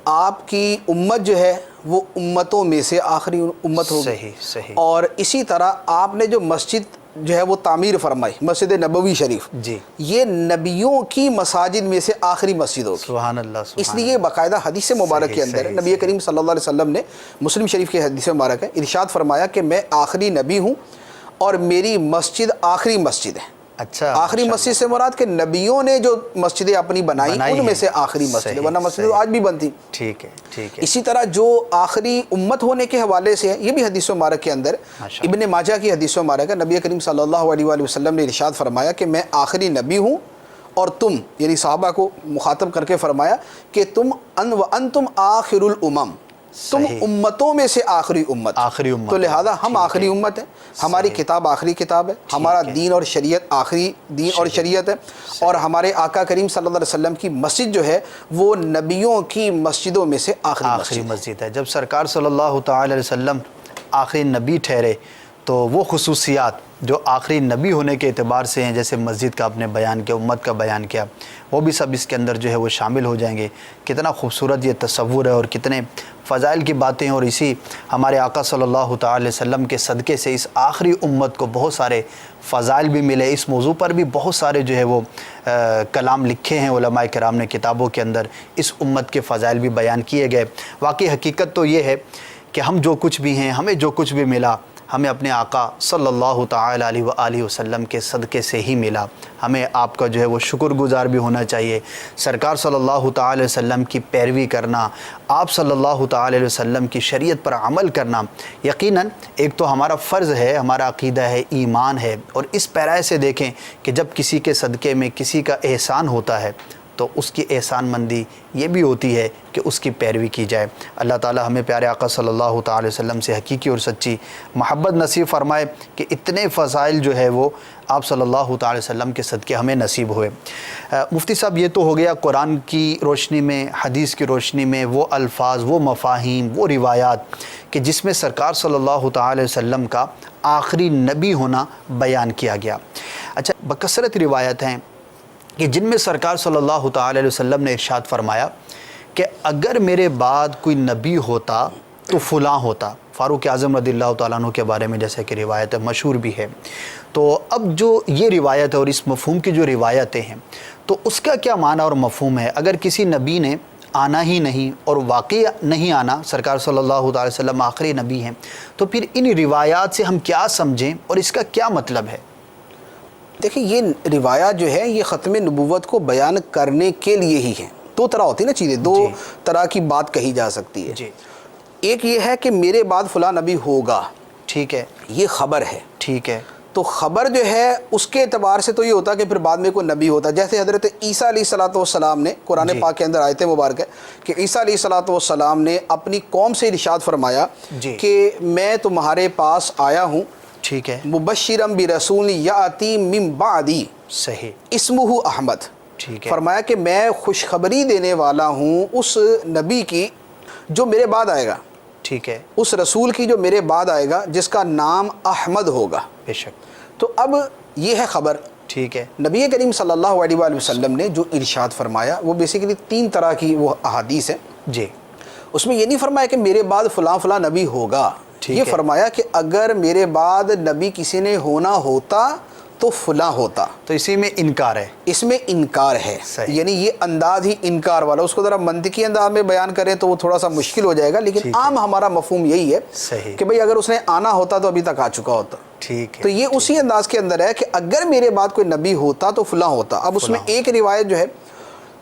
آپ کی امت جو ہے وہ امتوں میں سے آخری امت ہوگی، صحیح صحیح، اور اسی طرح آپ نے جو مسجد جو ہے وہ تعمیر فرمائی، مسجد نبوی شریف، جی، یہ نبیوں کی مساجد میں سے آخری مسجد ہوگی۔ سبحان اللہ، سبحان اس لیے باقاعدہ حدیث مبارک کے اندر صحیح، نبی کریم صلی اللہ علیہ وسلم نے مسلم شریف کی حدیث مبارک ہے، ارشاد فرمایا کہ میں آخری نبی ہوں اور میری مسجد آخری مسجد ہے۔ اچھا، آخری مسجد سے مراد کہ نبیوں نے جو مسجدیں اپنی بنائی ان میں سے آخری مسجد، ورنہ مسجد آج بھی بنتی۔ ٹھیک ہے، ٹھیک ہے، اسی طرح جو آخری امت ہونے کے حوالے سے ہے، یہ بھی حدیث مبارک کے اندر ابن ماجہ کی حدیث مبارک ہے، نبی کریم صلی اللہ علیہ وآلہ وسلم نے ارشاد فرمایا کہ میں آخری نبی ہوں اور تم، یعنی صحابہ کو مخاطب کر کے فرمایا کہ انتم آخر الامم، تم امتوں میں سے آخری امت، تو لہذا ہم آخری امت ہیں، ہماری کتاب آخری کتاب ہے، ہمارا دین اور شریعت آخری دین اور شریعت ہے، اور ہمارے آقا کریم صلی اللہ علیہ وسلم کی مسجد جو ہے وہ نبیوں کی مسجدوں میں سے آخری مسجد ہے۔ جب سرکار صلی اللہ تعالی علیہ وسلم آخری نبی ٹھہرے تو وہ خصوصیات جو آخری نبی ہونے کے اعتبار سے ہیں، جیسے مسجد کا آپ نے بیان کیا، امت کا بیان کیا، وہ بھی سب اس کے اندر جو ہے وہ شامل ہو جائیں گے۔ کتنا خوبصورت یہ تصور ہے اور کتنے فضائل کی باتیں ہیں، اور اسی ہمارے آقا صلی اللہ تعالی علیہ وسلم کے صدقے سے اس آخری امت کو بہت سارے فضائل بھی ملے۔ اس موضوع پر بھی بہت سارے جو ہے وہ کلام لکھے ہیں علماء کرام نے کتابوں کے اندر، اس امت کے فضائل بھی بیان کیے گئے۔ واقعی حقیقت تو یہ ہے کہ ہم جو کچھ بھی ہیں، ہمیں جو کچھ بھی ملا، ہمیں اپنے آقا صلی اللہ تعالی علیہ وآلہ وسلم کے صدقے سے ہی ملا۔ ہمیں آپ کا جو ہے وہ شکر گزار بھی ہونا چاہیے۔ سرکار صلی اللہ تعالی علیہ وسلم کی پیروی کرنا، آپ صلی اللہ تعالی علیہ وسلم کی شریعت پر عمل کرنا یقیناً ایک تو ہمارا فرض ہے، ہمارا عقیدہ ہے، ایمان ہے، اور اس پیرائے سے دیکھیں کہ جب کسی کے صدقے میں کسی کا احسان ہوتا ہے تو اس کی احسان مندی یہ بھی ہوتی ہے کہ اس کی پیروی کی جائے۔ اللہ تعالی ہمیں پیارے آقا صلی اللہ تعالی وسلم سے حقیقی اور سچی محبت نصیب فرمائے کہ اتنے فضائل جو ہے وہ آپ صلی اللہ تعالی وسلم کے صدقے ہمیں نصیب ہوئے۔ مفتی صاحب، یہ تو ہو گیا قرآن کی روشنی میں، حدیث کی روشنی میں وہ الفاظ، وہ مفاہیم، وہ روایات کہ جس میں سرکار صلی اللہ تعالی وسلم کا آخری نبی ہونا بیان کیا گیا۔ اچھا، بکثرت روایت ہیں کہ جن میں سرکار صلی اللہ تعالی علیہ وسلم نے ارشاد فرمایا کہ اگر میرے بعد کوئی نبی ہوتا تو فلاں ہوتا۔ فاروق اعظم رضی اللہ تعالیٰ عنہ کے بارے میں جیسے کہ روایت ہے، مشہور بھی ہے۔ تو اب جو یہ روایت ہے اور اس مفہوم کی جو روایتیں ہیں تو اس کا کیا معنی اور مفہوم ہے؟ اگر کسی نبی نے آنا ہی نہیں اور واقعی نہیں آنا، سرکار صلی اللہ تعالی وسلم آخری نبی ہیں، تو پھر ان روایات سے ہم کیا سمجھیں اور اس کا کیا مطلب ہے؟ دیکھیں، یہ روایات جو ہے یہ ختم نبوت کو بیان کرنے کے لیے ہی ہیں۔ دو طرح ہوتی ہے نا چیزیں، دو طرح کی بات کہی جا سکتی ہے۔ جی، ایک یہ ہے کہ میرے بعد فلاں نبی ہوگا، ٹھیک ہے، یہ خبر ہے، ٹھیک ہے، تو خبر جو ہے اس کے اعتبار سے تو یہ ہوتا کہ پھر بعد میں کوئی نبی ہوتا، جیسے حضرت عیسیٰ علیہ السلام نے قرآن پاک کے اندر آیت مبارک ہے کہ عیسیٰ علیہ السلام نے اپنی قوم سے ارشاد فرمایا کہ میں تمہارے پاس آیا ہوں، ٹھیک ہے، مبشرم برسول یاتی من بعدی، صحیح، اسمہ احمد، ٹھیک ہے، فرمایا کہ میں خوشخبری دینے والا ہوں اس نبی کی جو میرے بعد آئے گا، ٹھیک ہے، اس رسول کی جو میرے بعد آئے گا جس کا نام احمد ہوگا۔ بے شک، تو اب یہ ہے خبر۔ ٹھیک ہے، نبی کریم صلی اللہ علیہ وآلہ وسلم نے جو ارشاد فرمایا وہ بیسیکلی تین طرح کی وہ احادیث ہیں۔ جی، اس میں یہ نہیں فرمایا کہ میرے بعد فلاں فلاں نبی ہوگا، یہ فرمایا کہ اگر میرے بعد نبی کسی نے ہونا ہوتا تو فلاں ہوتا۔ تو اسی میں انکار ہے، اس میں انکار ہے، یعنی یہ انداز ہی انکار والا۔ اس کو ذرا منطقی انداز میں بیان کریں تو وہ تھوڑا سا مشکل ہو جائے گا، لیکن عام ہمارا مفہوم یہی ہے کہ بھئی اگر اس نے آنا ہوتا تو ابھی تک آ چکا ہوتا۔ ٹھیک ہے، تو یہ اسی انداز کے اندر ہے کہ اگر میرے بعد کوئی نبی ہوتا تو فلاں ہوتا۔ اب اس میں ایک روایت جو ہے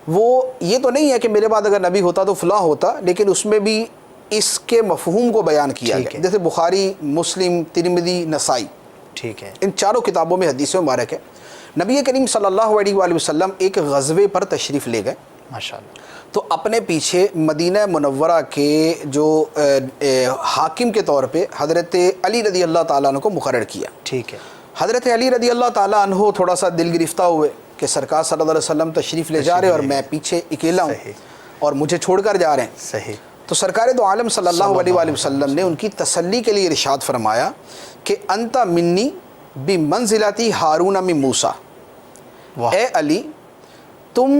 وہ یہ تو نہیں ہے کہ میرے بعد اگر نبی ہوتا تو فلاں ہوتا، لیکن اس میں بھی اس کے مفہوم کو بیان کیا گیا، جیسے بخاری، مسلم، ترمذی، نسائی، ٹھیک ہے، ان چاروں کتابوں میں حدیث مبارک ہے۔ نبی کریم صلی اللہ علیہ وآلہ وسلم ایک غزوے پر تشریف لے گئے، ماشاءاللہ، تو اپنے پیچھے مدینہ منورہ کے جو حاکم کے طور پہ حضرت علی رضی اللہ تعالیٰ عنہ کو مقرر کیا۔ ٹھیک ہے، حضرت علی رضی اللہ تعالیٰ عنہ تھوڑا سا دل گرفتہ ہوئے کہ سرکار صلی اللہ علیہ وسلم تشریف لے جا رہے اور میں پیچھے اکیلا ہوں اور مجھے چھوڑ کر جا رہے ہیں۔ صحیح، تو سرکار دو عالم صلی اللہ علیہ وآلہ وسلم نے ان کی تسلی کے لیے ارشاد فرمایا کہ انت منی بمنزلتی ہارون من موسیٰ، اے علی تم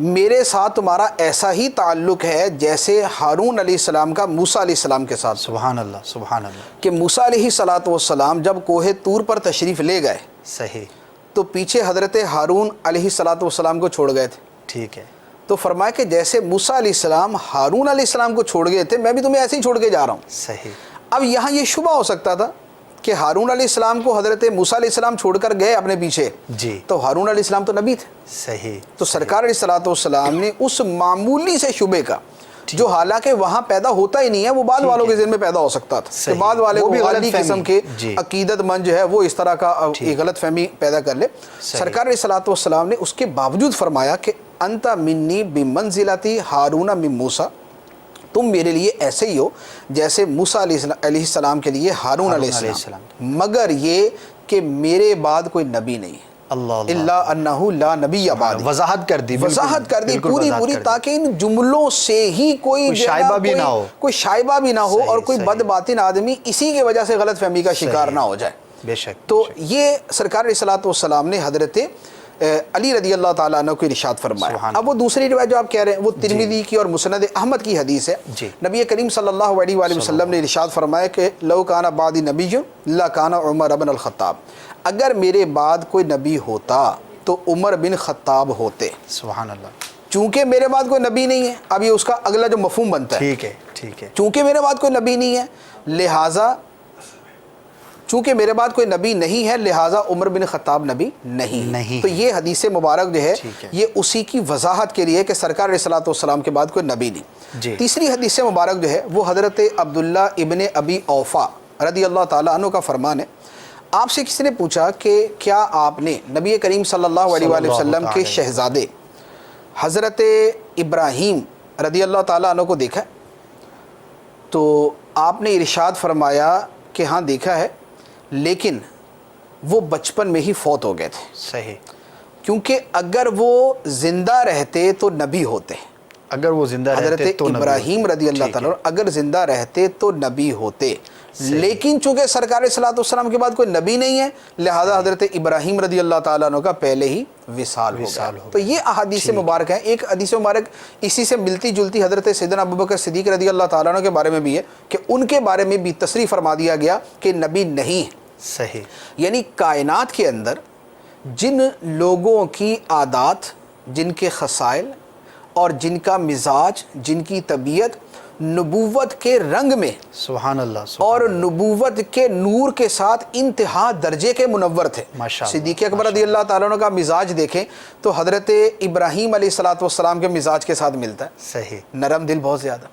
میرے ساتھ تمہارا ایسا ہی تعلق ہے جیسے ہارون علیہ السلام کا موسیٰ علیہ السلام کے ساتھ۔ سبحان اللہ سبحان اللہ۔ کہ موسیٰ علیہ السلام جب کوہ طور پر تشریف لے گئے صحیح، تو پیچھے حضرت ہارون علیہ السلام کو چھوڑ گئے تھے، ٹھیک ہے، تو فرمایا کہ جیسے موسیٰ علیہ السلام ہارون علیہ السلام کو چھوڑ گئے تھے میں بھی تمہیں ایسے ہی چھوڑ کے جا رہا ہوں۔ صحیح۔ اب یہاں یہ شبہ ہو سکتا تھا کہ ہارون علیہ السلام کو حضرت موسیٰ علیہ السلام چھوڑ کر گئے اپنے پیچھے، جی، تو ہارون علیہ السلام تو نبی تھے۔ صحیح۔ تو سرکار علیہ السلام نے اس معمولی سے شبے کا جو حالانکہ وہاں پیدا ہوتا ہی نہیں ہے، وہ بعد والوں کے ذہن میں پیدا ہو سکتا تھا کہ بعد والے کو غلطی قسم کے عقیدت مند جو ہے وہ اس طرح کا ایک غلط فہمی پیدا کر لے، سرکار علیہ السلام نے اس کے باوجود فرمایا کہ انت منی بمنزلتی ہارون من موسیٰ، تم میرے لیے ایسے ہی ہو جیسے موسیٰ علیہ السلام کے لیے ہارون علیہ السلام، مگر یہ کہ میرے بعد کوئی نبی نہیں ہے، الا انہ لا نبی بعد۔ وضاحت کر دی، وضاحت کر دی پوری تاکہ ان جملوں سے ہی کوئی شائبہ بھی نہ ہو، کوئی شائبہ بھی نہ ہو اور کوئی بد باطن آدمی اسی کی وجہ سے غلط فہمی کا شکار نہ ہو جائے۔ بے شک۔ تو یہ سرکار علیہ السلام نے حضرت علی رضی اللہ تعالیٰ عنہ کو ارشاد فرمایا۔ اب وہ دوسری روایت جو آپ کہہ رہے ہیں وہ ترمذی کی اور مسند احمد کی حدیث ہے۔ نبی کریم صلی اللہ علیہ وآلہ وسلم نے ارشاد فرمایا کہ لو کان بعدی نبی لکان عمر بن الخطاب، اگر میرے بعد کوئی نبی ہوتا تو عمر بن خطاب ہوتے۔ سبحان اللہ۔ چونکہ میرے بعد کوئی نبی نہیں ہے، اب یہ اس کا اگلا جو مفہوم بنتا ہے، ٹھیک ہے ٹھیک ہے، چونکہ میرے بعد کوئی نبی نہیں ہے لہٰذا چونکہ میرے بعد کوئی نبی نہیں ہے لہٰذا عمر بن خطاب نبی نہیں۔ تو یہ حدیث مبارک جو ہے یہ اسی کی وضاحت کے لیے کہ سرکار علیہ السلام کے بعد کوئی نبی نہیں۔ تیسری حدیث مبارک جو ہے وہ حضرت عبداللہ ابن ابی اوفا رضی اللہ تعالیٰ عنہ کا فرمان ہے، آپ سے کسی نے پوچھا کہ کیا آپ نے نبی کریم صلی اللہ علیہ وآلہ وسلم کے شہزادے حضرت ابراہیم رضی اللہ تعالیٰ عنہ کو دیکھا؟ تو آپ نے ارشاد فرمایا کہ ہاں دیکھا ہے، لیکن وہ بچپن میں ہی فوت ہو گئے تھے۔ صحیح۔ کیونکہ اگر وہ زندہ رہتے تو نبی ہوتے، اگر وہ زندہ رہتے تو حضرت ابراہیم رضی اللہ تعالیٰ اگر زندہ رہتے تو نبی ہوتے، لیکن چونکہ سرکار صلی اللہ علیہ وسلم کے بعد کوئی نبی نہیں ہے لہذا حضرت ابراہیم رضی اللہ تعالیٰ عنہ کا پہلے ہی وصال ہو گیا۔ تو یہ احادیث مبارک ہیں۔ ایک حدیث مبارک اسی سے ملتی جلتی حضرت سیدنا ابوبکر صدیق رضی اللہ تعالیٰ عنہ کے بارے میں بھی ہے کہ ان کے بارے میں بھی تصریح فرما دیا گیا کہ نبی نہیں ہے۔ صحیح۔ یعنی کائنات کے اندر جن لوگوں کی عادات، جن کے خصائل اور جن کا مزاج، جن کی طبیعت نبوت کے رنگ میں سبحان اللہ اور نبوت کے نور کے ساتھ انتہا درجے کے منور تھے۔ صدیق اکبر رضی اللہ تعالیٰ عنہ کا مزاج دیکھیں تو حضرت ابراہیم علیہ السلام کے مزاج کے ساتھ ملتا ہے، صحیح، نرم دل بہت زیادہ۔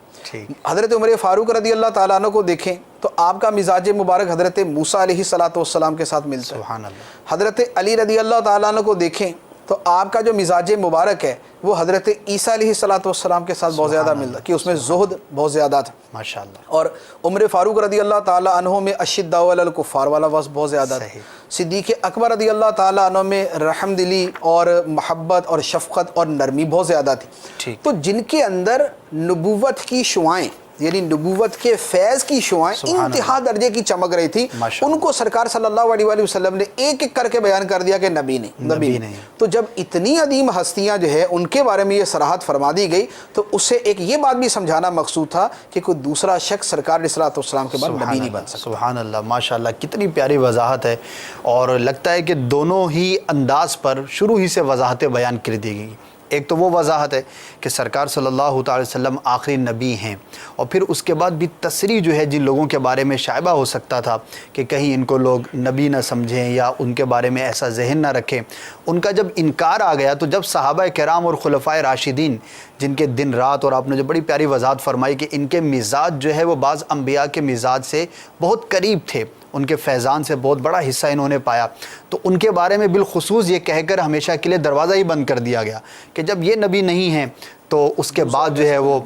حضرت عمر فاروق رضی اللہ تعالیٰ عنہ کو دیکھیں تو آپ کا مزاج مبارک حضرت موسیٰ علیہ السلام کے ساتھ ملتا ہے۔ سبحان اللہ۔ حضرت علی رضی اللہ تعالیٰ عنہ کو دیکھیں تو آپ کا جو مزاج مبارک ہے وہ حضرت عیسیٰ علیہ السلام کے ساتھ بہت زیادہ ملتا ہے کہ اس میں زہد بہت زیادہ تھا ماشاءاللہ۔ اور عمر فاروق رضی اللہ تعالیٰ عنہ میں اشداء علی الکفار والا وصف بہت زیادہ تھا۔ صدیق اکبر رضی اللہ تعالیٰ عنہ میں رحم دلی اور محبت اور شفقت اور نرمی بہت زیادہ تھی۔ تو جن کے اندر نبوت کی شعائیں یعنی نبوت کے فیض کی شعائیں انتہا درجے کی چمک رہی تھی، ان کو سرکار صلی اللہ علیہ وآلہ وسلم نے ایک ایک کر کے بیان کر دیا کہ نبی نہیں۔ تو جب اتنی عظیم ہستیاں جو ہے ان کے بارے میں یہ صراحت فرما دی گئی تو اس سے ایک یہ بات بھی سمجھانا مقصود تھا کہ کوئی دوسرا شخص سرکار علیہ السلام کے بعد نبی نہیں بن سکتا۔ سبحان اللہ، ماشاءاللہ، کتنی پیاری وضاحت ہے، اور لگتا ہے کہ دونوں ہی انداز پر شروع ہی سے وضاحتیں بیان کر دی گئی۔ ایک تو وہ وضاحت ہے کہ سرکار صلی اللہ تعالی وسلم آخری نبی ہیں، اور پھر اس کے بعد بھی تصریح جو ہے جن لوگوں کے بارے میں شائبہ ہو سکتا تھا کہ کہیں ان کو لوگ نبی نہ سمجھیں یا ان کے بارے میں ایسا ذہن نہ رکھیں، ان کا جب انکار آ گیا تو جب صحابہ کرام اور خلفائے راشدین جن کے دن رات، اور آپ نے جو بڑی پیاری وضاحت فرمائی کہ ان کے مزاج جو ہے وہ بعض انبیاء کے مزاج سے بہت قریب تھے، ان کے فیضان سے بہت بڑا حصہ انہوں نے پایا، تو ان کے بارے میں بالخصوص یہ کہہ کر ہمیشہ کے لیے دروازہ ہی بند کر دیا گیا کہ جب یہ نبی نہیں ہیں تو اس کے بعد جو ہے وہ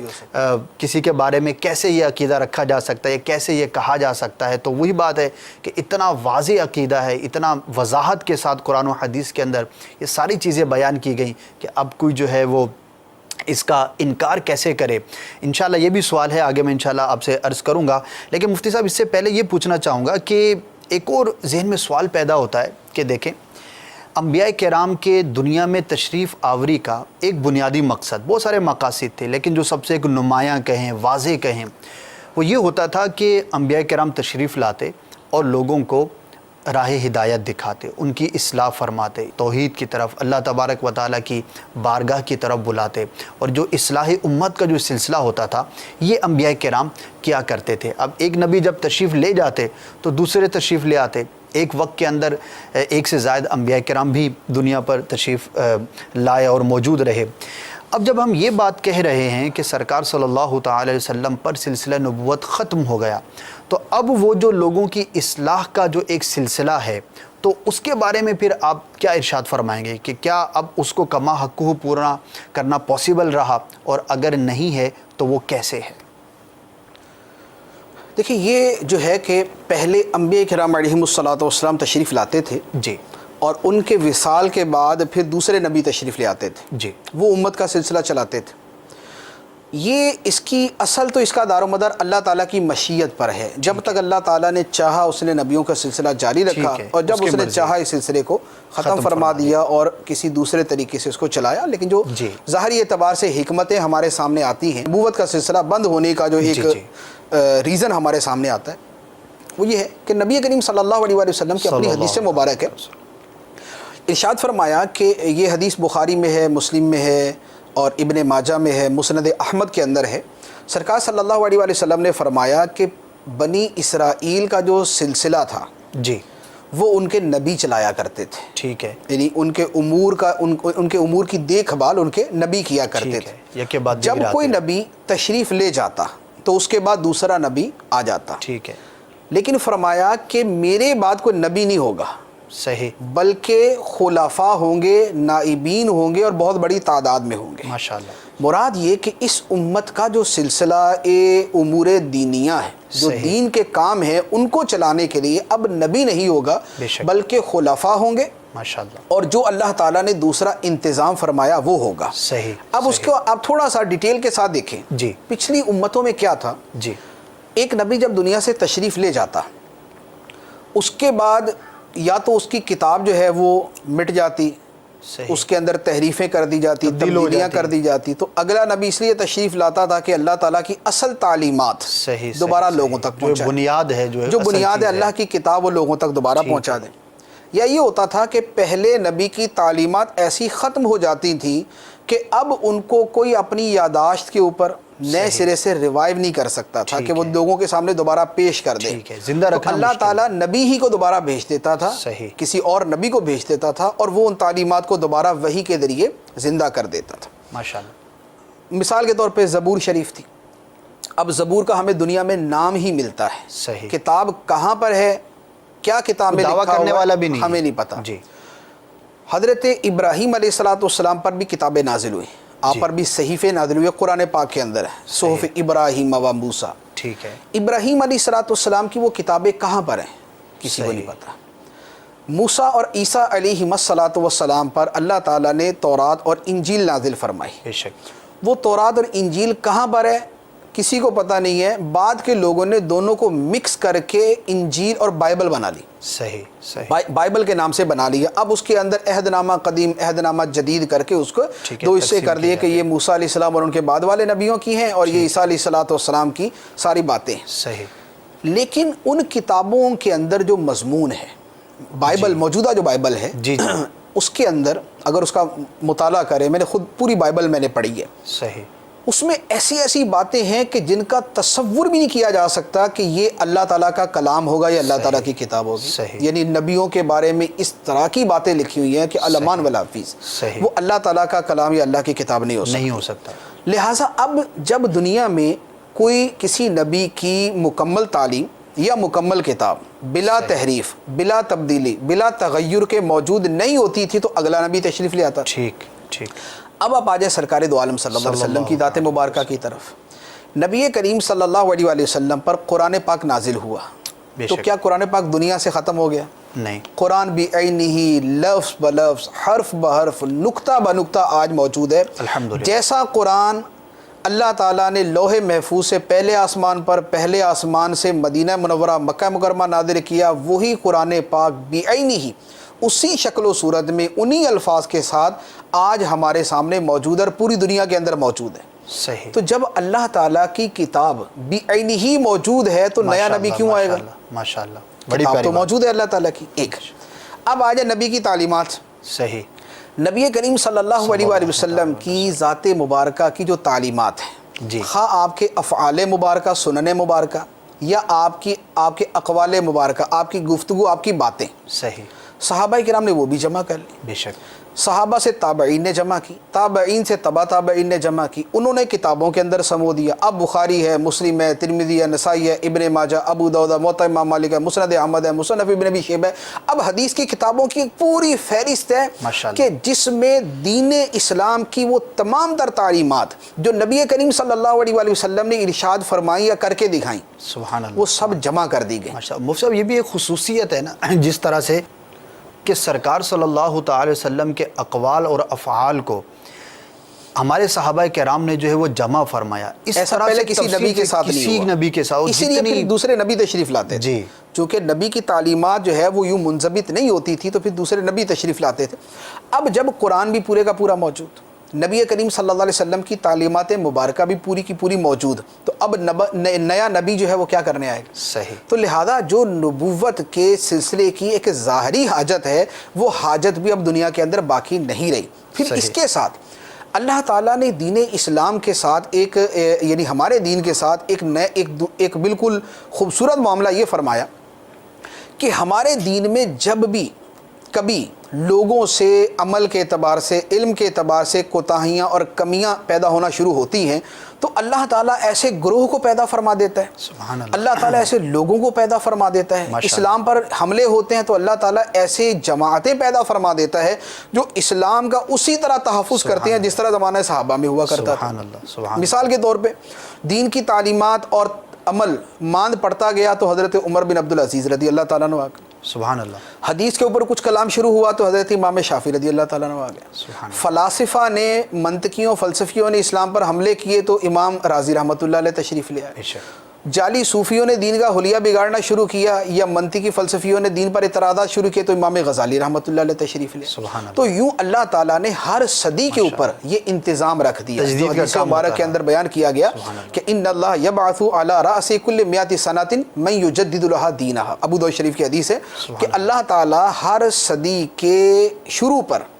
کسی کے بارے میں کیسے یہ عقیدہ رکھا جا سکتا ہے، کیسے یہ کہا جا سکتا ہے۔ تو وہی بات ہے کہ اتنا واضح عقیدہ ہے، اتنا وضاحت کے ساتھ قرآن و حدیث کے اندر یہ ساری چیزیں بیان کی گئیں کہ اب کوئی جو ہے وہ اس کا انکار کیسے کرے؟ انشاءاللہ یہ بھی سوال ہے، آگے میں انشاءاللہ آپ سے عرض کروں گا، لیکن مفتی صاحب اس سے پہلے یہ پوچھنا چاہوں گا کہ ایک اور ذہن میں سوال پیدا ہوتا ہے کہ دیکھیں انبیاء کرام کے دنیا میں تشریف آوری کا ایک بنیادی مقصد، بہت سارے مقاصد تھے، لیکن جو سب سے ایک نمایاں کہیں، واضح کہیں، وہ یہ ہوتا تھا کہ انبیاء کرام تشریف لاتے اور لوگوں کو راہ ہدایت دکھاتے، ان کی اصلاح فرماتے، توحید کی طرف، اللہ تبارک و تعالیٰ کی بارگاہ کی طرف بلاتے، اور جو اصلاح امت کا جو سلسلہ ہوتا تھا یہ انبیاء کرام کیا کرتے تھے۔ اب ایک نبی جب تشریف لے جاتے تو دوسرے تشریف لے آتے، ایک وقت کے اندر ایک سے زائد انبیاء کرام بھی دنیا پر تشریف لائے اور موجود رہے۔ اب جب ہم یہ بات کہہ رہے ہیں کہ سرکار صلی اللہ تعالی علیہ وسلم پر سلسلہ نبوت ختم ہو گیا، تو اب وہ جو لوگوں کی اصلاح کا جو ایک سلسلہ ہے، تو اس کے بارے میں پھر آپ کیا ارشاد فرمائیں گے کہ کیا اب اس کو کما حقہ پورا کرنا پاسبل رہا، اور اگر نہیں ہے تو وہ کیسے ہے؟ دیکھیں یہ جو ہے کہ پہلے انبیاء کرام علیہم الصلاۃ والسلام تشریف لاتے تھے جی، اور ان کے وصال کے بعد پھر دوسرے نبی تشریف لے آتے تھے جی، وہ امت کا سلسلہ چلاتے تھے۔ یہ اس کی اصل تو اس کا دار و مدار اللہ تعالیٰ کی مشیت پر ہے، جب تک اللہ تعالیٰ نے چاہا اس نے نبیوں کا سلسلہ جاری رکھا، اور جب اس نے چاہا اس سلسلے کو ختم فرما دیا اور کسی دوسرے طریقے سے اس کو چلایا۔ لیکن جو ظاہری اعتبار سے حکمتیں ہمارے سامنے آتی ہیں، نبوت کا سلسلہ بند ہونے کا جو ایک ریزن ہمارے سامنے آتا ہے وہ یہ ہے کہ نبی کریم صلی اللہ علیہ وسلم کی اپنی حدیث مبارک ہے، ارشاد فرمایا کہ یہ حدیث بخاری میں ہے، مسلم میں ہے، اور ابن ماجہ میں ہے، مسند احمد کے اندر ہے۔ سرکار صلی اللہ علیہ وسلم نے فرمایا کہ بنی اسرائیل کا جو سلسلہ تھا جی وہ ان کے نبی چلایا کرتے تھے، ٹھیک ہے، یعنی ان کے امور کی دیکھ بھال ان کے نبی کیا کرتے تھے۔ جب کوئی نبی تشریف لے جاتا تو اس کے بعد دوسرا نبی آ جاتا، ٹھیک ہے، لیکن فرمایا کہ میرے بعد کوئی نبی نہیں ہوگا، صحیح، بلکہ خلفاء ہوں گے، نائبین ہوں گے، اور بہت بڑی تعداد میں ہوں گے۔ ماشاءاللہ، مراد یہ کہ اس امت کا جو سلسلہ امور دینیہ ہے، جو دین کے کام ہیں ان کو چلانے کے لیے اب نبی نہیں ہوگا بلکہ خلفاء ہوں گے، ماشاءاللہ، اور جو اللہ تعالیٰ نے دوسرا انتظام فرمایا وہ ہوگا۔ صحیح۔ اب اس کو آپ تھوڑا سا ڈیٹیل کے ساتھ دیکھیں، جی، پچھلی امتوں میں کیا تھا؟ جی، ایک نبی جب دنیا سے تشریف لے جاتا، اس کے بعد یا تو اس کی کتاب جو ہے وہ مٹ جاتی، اس کے اندر تحریفیں کر دی جاتی، تبدیلیاں کر دی جاتی، تو اگلا نبی اس لیے تشریف لاتا تھا کہ اللہ تعالیٰ کی اصل تعلیمات دوبارہ لوگوں تک پہنچائے، جو بنیاد ہے اللہ کی کتاب وہ لوگوں تک دوبارہ پہنچا دیں۔ یا یہ ہوتا تھا کہ پہلے نبی کی تعلیمات ایسی ختم ہو جاتی تھیں کہ اب ان کو کوئی اپنی یاداشت کے اوپر نئے سرے سے ریوائیو نہیں کر سکتا تھا کہ وہ لوگوں کے سامنے دوبارہ پیش کر دے۔ تو اللہ تعالیٰ نبی ہی کو دوبارہ بھیج دیتا تھا، کسی اور نبی کو بھیج دیتا تھا، اور وہ ان تعلیمات کو دوبارہ وحی کے ذریعے زندہ کر دیتا تھا۔ ماشاءاللہ، مثال کے طور پہ زبور شریف تھی۔ اب زبور کا ہمیں دنیا میں نام ہی ملتا ہے، صحیح، کتاب کہاں پر ہے، کیا کتاب میں لکھا کرنے والا بھی ہمیں نہیں پتا۔ جی، حضرت ابراہیم علیہ السلام پر بھی کتابیں نازل ہوئی، آپ پر بھی صحیفے نازل ہوئے، قرآن پاک کے اندر ہے، صحف ابراہیم و موسیٰ، ٹھیک ہے۔ ابراہیم علیہ السلام کی وہ کتابیں کہاں پر ہیں کسی کو نہیں پتا۔ موسیٰ اور عیسیٰ علیہ السلام پر اللہ تعالیٰ نے تورات اور انجیل نازل فرمائی، بے شک، وہ تورات اور انجیل کہاں پر ہے کسی کو پتہ نہیں ہے۔ بعد کے لوگوں نے دونوں کو مکس کر کے انجیل اور بائبل بنا لی، صحیح، صحیح، بائبل کے نام سے بنا لیا۔ اب اس کے اندر عہد نامہ قدیم، عہد نامہ جدید کر کے اس کو دو حصے کر دیے کہ یہ موسیٰ علیہ السلام اور ان کے بعد والے نبیوں کی ہیں، اور یہ عیسیٰ علیہ السلام کی ساری باتیں ہیں۔ صحیح، لیکن ان کتابوں کے اندر جو مضمون ہے، بائبل موجودہ جو بائبل ہے، جی، اس کے اندر اگر اس کا مطالعہ کریں، میں نے خود پوری بائبل میں نے پڑھی ہے، صحیح، اس میں ایسی ایسی باتیں ہیں کہ جن کا تصور بھی نہیں کیا جا سکتا کہ یہ اللہ تعالیٰ کا کلام ہوگا یا اللہ تعالیٰ کی کتاب ہوگی۔ یعنی نبیوں کے بارے میں اس طرح کی باتیں لکھی ہوئی ہیں کہ علمان والحافظ، وہ اللہ تعالیٰ کا کلام یا اللہ کی کتاب نہیں ہو سکتا۔ لہٰذا اب جب دنیا میں کوئی کسی نبی کی مکمل تعلیم یا مکمل کتاب بلا تحریف، بلا تبدیلی، بلا تغیر کے موجود نہیں ہوتی تھی، تو اگلا نبی تشریف لے آتا۔ ٹھیک، ٹھیک۔ اب آپ آ جائیں سرکار دو عالم صلی اللہ علیہ وسلم کی ذات مبارکہ کی طرف۔ نبی کریم صلی اللہ علیہ وسلم پر قرآن پاک نازل ہوا، تو کیا قرآن پاک دنیا سے ختم ہو گیا؟ نہیں، قرآن بعینہ لفظ بلفظ حرف بحرف نقطہ بنقطہ آج موجود ہے۔ الحمدللہ۔ جیسا قرآن اللہ تعالیٰ نے لوح محفوظ سے پہلے آسمان پر پہلے آسمان سے مدینہ منورہ مکہ مکرمہ نازل کیا، وہی قرآن پاک بعینہ اسی شکل و صورت میں انہی الفاظ کے ساتھ آج ہمارے سامنے موجود ہے اور پوری دنیا کے اندر موجود ہے۔ صحیح۔ تو جب اللہ تعالیٰ کی کتاب بعینہ موجود ہے تو نیا نبی کیوں آئے گا؟ ماشاءاللہ، بڑی کتاب پیاری تو بات۔ موجود ہے اللہ تعالیٰ کی۔ ایک اب آ جائے نبی کی تعلیمات۔ صحیح۔ نبی کریم صلی اللہ علیہ وآلہ وسلم کی ذات مبارکہ کی جو تعلیمات ہیں، جی، خواہ آپ کے افعال مبارکہ سنن مبارکہ یا آپ کے اقوال مبارکہ، آپ کی گفتگو، آپ کی باتیں، صحیح، صحابہ کرام نے وہ بھی جمع کر لی، بے شک، صحابہ سے تابعین نے جمع کی، تابعین سے تبع تابعین نے جمع کی، انہوں نے کتابوں کے اندر سمو دیا۔ اب بخاری ہے، مسلم ہے، ترمذی ہے، نسائی ہے، ابن ماجہ، ابو داؤد، موطا امام مالک ہے، مسند احمد ہے، مصنف ابن ابی شیبہ ہے۔ اب حدیث کی کتابوں کی ایک پوری فہرست ہے ماشاءاللہ، کہ جس میں دین اسلام کی وہ تمام تر تعلیمات جو نبی کریم صلی اللہ علیہ وآلہ وسلم نے ارشاد فرمائی یا کر کے دکھائیں، سبحان اللہ، وہ سب جمع کر دی گئی۔ ماشاءاللہ۔ مفتی صاحب، یہ بھی ایک خصوصیت ہے نا، جس طرح سے کہ سرکار صلی اللہ تعالی وسلم کے اقوال اور افعال کو ہمارے صحابہ کرام نے جو ہے وہ جمع فرمایا، اس ایسا طرح پہلے سے کسی نبی کے ساتھ نہیں کسی ہوا، نبی کے ساتھ، اسی لیے پھر دوسرے نبی تشریف لاتے تھے۔ جی، چونکہ نبی کی تعلیمات جو ہے وہ یوں منضبط نہیں ہوتی تھی تو پھر دوسرے نبی تشریف لاتے تھے۔ اب جب قرآن بھی پورے کا پورا موجود، نبی کریم صلی اللہ علیہ وسلم کی تعلیمات مبارکہ بھی پوری کی پوری موجود، تو اب نیا نبی جو ہے وہ کیا کرنے آئے گا؟ صحیح۔ تو لہذا جو نبوت کے سلسلے کی ایک ظاہری حاجت ہے، وہ حاجت بھی اب دنیا کے اندر باقی نہیں رہی۔ پھر اس کے ساتھ اللہ تعالیٰ نے دین اسلام کے ساتھ ایک یعنی ہمارے دین کے ساتھ ایک بالکل خوبصورت معاملہ یہ فرمایا کہ ہمارے دین میں جب بھی کبھی لوگوں سے عمل کے اعتبار سے، علم کے اعتبار سے کوتاہیاں اور کمیاں پیدا ہونا شروع ہوتی ہیں تو اللہ تعالیٰ ایسے گروہ کو پیدا فرما دیتا ہے، سبحان اللہ، اللہ تعالیٰ ایسے لوگوں کو پیدا فرما دیتا ہے۔ اسلام پر حملے ہوتے ہیں تو اللہ تعالیٰ ایسے جماعتیں پیدا فرما دیتا ہے جو اسلام کا اسی طرح تحفظ کرتے ہیں جس طرح زمانہ صحابہ میں ہوا کرتا تھا۔ سبحان اللہ، سبحان مثال کے طور پہ دین کی تعلیمات اور عمل ماند پڑتا گیا تو حضرت عمر بن عبدالعزیز رضی اللہ تعالیٰ عنہ آ گئے، سبحان اللہ، حدیث کے اوپر کچھ کلام شروع ہوا تو حضرت امام شافعی رضی اللہ تعالیٰ عنہ آ گئے، سبحان اللہ، فلاسفہ نے، منطقیوں، فلسفیوں نے اسلام پر حملے کیے تو امام رازی رحمۃ اللہ علیہ تشریف لے آئے، بے شک، جعلی صوفیوں نے دین کا حلیہ بگاڑنا شروع کیا یا منطقی فلسفیوں نے دین پر اعتراضات شروع کیے تو امام غزالی رحمۃ اللہ علیہ تشریف لے۔ سبحان اللہ، تو یوں اللہ تعالیٰ نے ہر صدی کے اوپر یہ انتظام رکھ دیا، تجدید جو کا حدیث کام مبارک ہوتا کے ہے۔ اندر بیان کیا گیا کہ ان اللہ یبعث علی رأس کل مئات سنۃ من یجدد لها دینہا، ابو داؤد شریف کی حدیث ہے کہ اللہ تعالیٰ ہر صدی کے شروع پر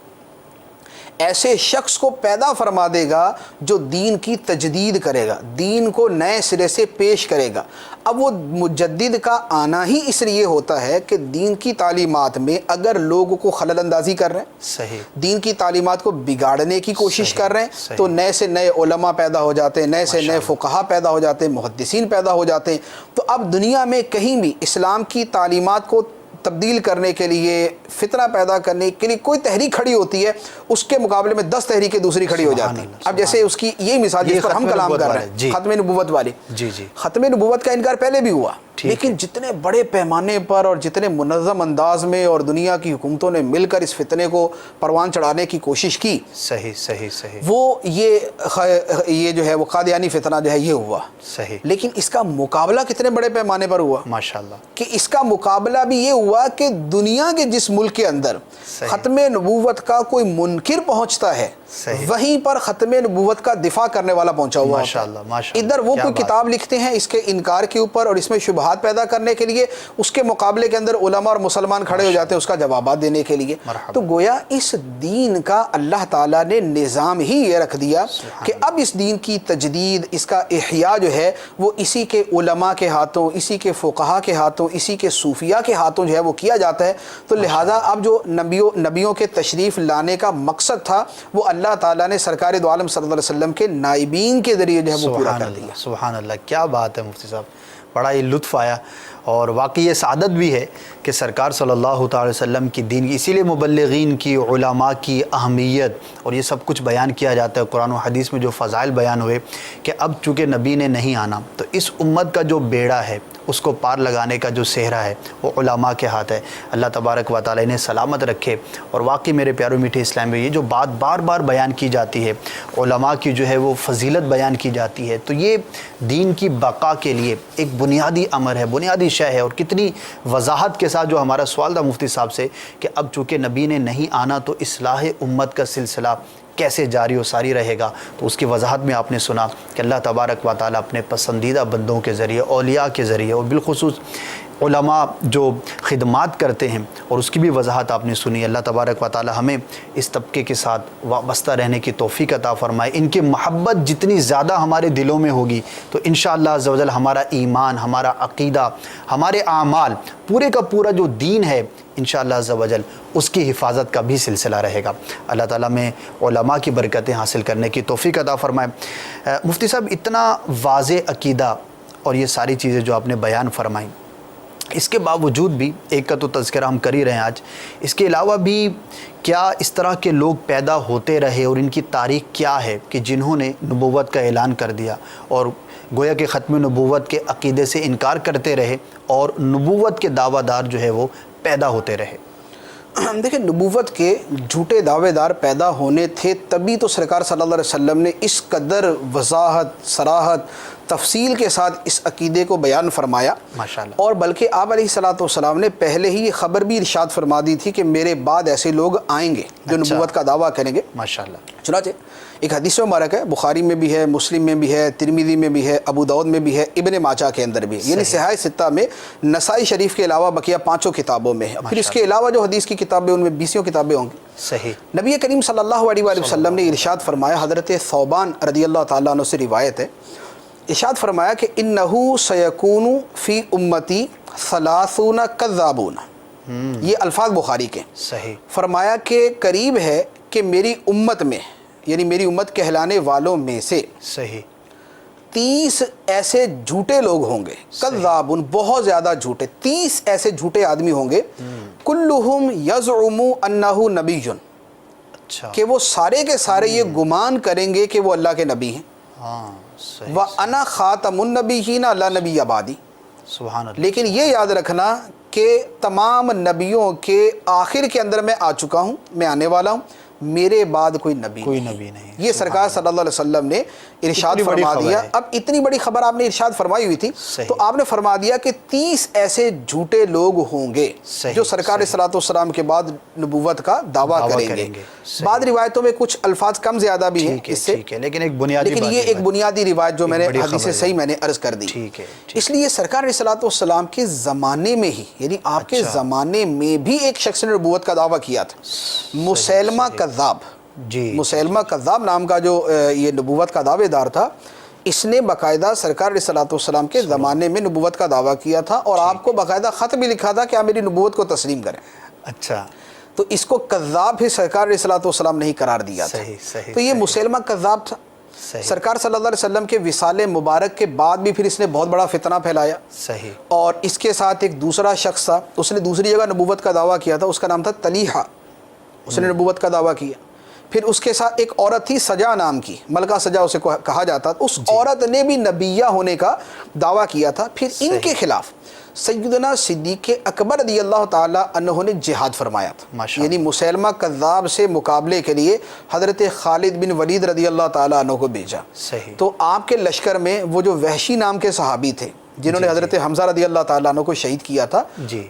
ایسے شخص کو پیدا فرما دے گا جو دین کی تجدید کرے گا، دین کو نئے سرے سے پیش کرے گا۔ اب وہ مجدد کا آنا ہی اس لیے ہوتا ہے کہ دین کی تعلیمات میں اگر لوگوں کو خلل اندازی کر رہے ہیں، صحیح، دین کی تعلیمات کو بگاڑنے کی کوشش کر رہے ہیں تو نئے سے نئے علماء پیدا ہو جاتے ہیں، نئے سے نئے فقہا پیدا ہو جاتے ہیں، محدثین پیدا ہو جاتے ہیں۔ تو اب دنیا میں کہیں بھی اسلام کی تعلیمات کو تبدیل کرنے کے لیے، فتنہ پیدا کرنے کے لیے کوئی تحریک کھڑی ہوتی ہے، اس کے مقابلے میں 10 تحریکیں دوسری کھڑی ہو جاتی ہیں۔ اب جیسے اس کی یہی مثال جس پر ہم کلام کر رہے ہیں، ختم نبوت والی، جی جی، ختم نبوت کا انکار پہلے بھی ہوا، لیکن جتنے بڑے پیمانے پر اور جتنے منظم انداز میں اور دنیا کی حکومتوں نے مل کر اس فتنے کو پروان چڑھانے کی کوشش کی، صحیح صحیح صحیح، وہ یہ جو ہے وہ قادیانی فتنہ جو ہے یہ ہوا، صحیح، لیکن اس کا مقابلہ کتنے بڑے پیمانے پر ہوا ماشاءاللہ، کہ اس کا مقابلہ بھی یہ ہوا کہ دنیا کے جس ملک کے اندر ختم نبوت کا کوئی منکر پہنچتا ہے، وہیں پر ختم نبوت کا دفاع کرنے والا پہنچا ہوا ماشاءاللہ ماشاءاللہ۔ ادھر وہ کوئی کتاب لکھتے ہیں اس کے انکار کے اوپر اور اس میں شبہات پیدا کرنے کے لیے، اس کے مقابلے کے اندر علماء اور مسلمان کھڑے ہو جاتے ہیں اس کا جوابات دینے کے لیے۔ تو گویا اس دین کا اللہ تعالیٰ نے نظام ہی یہ رکھ دیا کہ اب اس دین کی تجدید، اس کا احیاء جو ہے وہ اسی کے علماء کے ہاتھوں، اسی کے فقہا کے ہاتھوں، اسی کے صوفیاء کے ہاتھوں جو ہے وہ کیا جاتا ہے۔ تو لہٰذا اب جو نبیوں کے تشریف لانے کا مقصد تھا وہ اللہ تعالیٰ نے سرکار دو عالم صلی اللہ علیہ وسلم کے نائبین کے ذریعے جو ہے وہ پورا کر دیا۔ سبحان اللہ، کیا بات ہے مفتی صاحب، بڑا ہی لطف آیا۔ اور واقعی یہ سعادت بھی ہے کہ سرکار صلی اللہ تعالی وسلم کی دین کی، اسی لیے مبلغین کی، علماء کی اہمیت اور یہ سب کچھ بیان کیا جاتا ہے قرآن و حدیث میں، جو فضائل بیان ہوئے کہ اب چونکہ نبی نے نہیں آنا تو اس امت کا جو بیڑا ہے اس کو پار لگانے کا جو صحرا ہے وہ علماء کے ہاتھ ہے۔ اللہ تبارک و تعالی نے سلامت رکھے۔ اور واقعی میرے پیارو میٹھے اسلام میں یہ جو بات بار بار بیان کی جاتی ہے، علماء کی جو ہے وہ فضیلت بیان کی جاتی ہے، تو یہ دین کی بقا کے لیے ایک بنیادی امر ہے، بنیادی شے ہے۔ اور کتنی وضاحت کے ساتھ جو ہمارا سوال تھا مفتی صاحب سے کہ اب چونکہ نبی نے نہیں آنا تو اصلاح امت کا سلسلہ کیسے جاری و ساری رہے گا، تو اس کی وضاحت میں آپ نے سنا کہ اللہ تبارک و تعالیٰ اپنے پسندیدہ بندوں کے ذریعے، اولیاء کے ذریعے اور بالخصوص علماء جو خدمات کرتے ہیں، اور اس کی بھی وضاحت آپ نے سنی۔ اللہ تبارک و تعالیٰ ہمیں اس طبقے کے ساتھ وابستہ رہنے کی توفیق عطا فرمائے۔ ان کی محبت جتنی زیادہ ہمارے دلوں میں ہوگی تو انشاءاللہ عز و جل ہمارا ایمان، ہمارا عقیدہ، ہمارے اعمال، پورے کا پورا جو دین ہے انشاءاللہ عز و جل اس کی حفاظت کا بھی سلسلہ رہے گا۔ اللہ تعالیٰ میں علماء کی برکتیں حاصل کرنے کی توفیق عطا فرمائے۔ مفتی صاحب، اتنا واضح عقیدہ اور یہ ساری چیزیں جو آپ نے بیان فرمائیں، اس کے باوجود بھی ایک کا تو تذکرہ ہم کر ہی رہے ہیں آج، اس کے علاوہ بھی کیا اس طرح کے لوگ پیدا ہوتے رہے اور ان کی تاریخ کیا ہے کہ جنہوں نے نبوت کا اعلان کر دیا اور گویا کہ ختم نبوت کے عقیدے سے انکار کرتے رہے اور نبوت کے دعویٰ دار جو ہے وہ پیدا ہوتے رہے؟ دیکھیں، نبوت کے جھوٹے دعوے دار پیدا ہونے تھے، تبھی تو سرکار صلی اللہ علیہ وسلم نے اس قدر وضاحت، صراحت، تفصیل کے ساتھ اس عقیدے کو بیان فرمایا ماشاءاللہ۔ اور بلکہ آپ علیہ السلام نے پہلے ہی یہ خبر بھی ارشاد فرما دی تھی کہ میرے بعد ایسے لوگ آئیں گے جو نبوت کا دعویٰ کریں گے۔ ماشاءاللہ۔ چنانچہ ایک حدیث مبارک ہے، بخاری میں بھی ہے، مسلم میں بھی ہے، ترمذی میں بھی ہے، ابو داؤد میں بھی ہے، ابن ماجہ کے اندر بھی، یعنی صحیح ستہ میں، نسائی شریف کے علاوہ بقیہ 5 کتابوں میں ہے۔ پھر اس کے علاوہ جو حدیث کی کتابیں ان میں 20 کتابیں ہوں گی۔ صحیح۔ نبی کریم صلی اللہ علیہ وآلہ وسلم نے ارشاد فرمایا، حضرت ثوبان رضی اللہ تعالیٰ عنہ سے روایت ہے، ارشاد فرمایا کہ انہو سیکون فی امتی 30 کذابون، یہ الفاظ بخاری کے۔ صحیح۔ فرمایا کہ قریب ہے کہ میری امت میں، یعنی میری امت کہلانے والوں میں سے، صحیح، 30 ایسے جھوٹے لوگ ہوں گے، کذابون، بہت زیادہ جھوٹے، 30 ایسے جھوٹے آدمی ہوں گے، کلہم یزعم انہ نبی، اچھا، کہ وہ سارے کے سارے یہ گمان کریں گے کہ وہ اللہ کے نبی ہیں۔ ہاں، صحیح، وَأَنَا خَاتَمُ النَّبِيِّينَ لَا نَبِيَّ بَعْدِي، سبحان اللہ۔ لیکن یہ یاد رکھنا کہ تمام نبیوں کے آخر کے اندر میں آ چکا ہوں، میں آنے والا ہوں، میرے بعد کوئی نبی نہیں۔ یہ سرکار صلی اللہ علیہ وسلم نے ارشاد فرما دیا۔ اب اتنی بڑی خبر آپ نے ارشاد فرمائی ہوئی تھی تو آپ نے فرما دیا کہ 30 ایسے جھوٹے لوگ ہوں گے جو سرکار صلی اللہ علیہ وسلم کے بعد نبوت کا دعویٰ کریں گے۔ بعض روایتوں میں کچھ الفاظ کم زیادہ بھی ہیں اس سے، لیکن یہ ایک بنیادی روایت جو میں نے حدیث صحیح میں نے عرض کر دی۔ اس لیے سرکار صلی اللہ علیہ وسلم کے زمانے میں ہی، یعنی آپ کے زمانے میں بھی ایک شخص نے نبوت کا دعویٰ کیا تھا، مسیلمہ کذاب۔ مسیلمہ کذاب نام کا جو یہ نبوت کا دعوے دار تھا، اس نے باقاعدہ سرکار علیہ الصلوۃ والسلام کے زمانے میں نبوت کا دعویٰ کیا تھا اور آپ کو باقاعدہ خط بھی لکھا تھا کہ آپ میری نبوت کو تسلیم کریں۔ اچھا، تو اس کو کذاب پھر سرکار علیہ الصلوۃ والسلام نے ہی قرار دیا تھا۔ تو یہ مسیلمہ کذاب تھا۔ سرکار صلی اللہ علیہ وسلم کے وصال مبارک کے بعد بھی پھر اس نے بہت بڑا فتنہ پھیلایا۔ صحیح۔ اور اس کے ساتھ ایک دوسرا شخص تھا، اس نے دوسری جگہ نبوت کا دعویٰ کیا تھا، اس کا نام تھا طلیحہ، اس نے نبوت کا دعویٰ کیا۔ پھر اس کے ساتھ ایک عورت تھی سجا نام کی، ملکہ سجا اسے کہا جاتا، اس عورت نے بھی نبیہ ہونے کا دعویٰ کیا تھا۔ پھر ان کے خلاف سیدنا صدیق اکبر رضی اللہ تعالیٰ عنہ نے جہاد فرمایا تھا، یعنی مسیلمہ کذاب سے مقابلے کے لیے حضرت خالد بن ولید رضی اللہ تعالیٰ عنہ کو بھیجا۔ تو آپ کے لشکر میں وہ جو وحشی نام کے صحابی تھے جنہوں نے حضرت حمزہ رضی اللہ تعالیٰ عنہ کو شہید کیا تھا،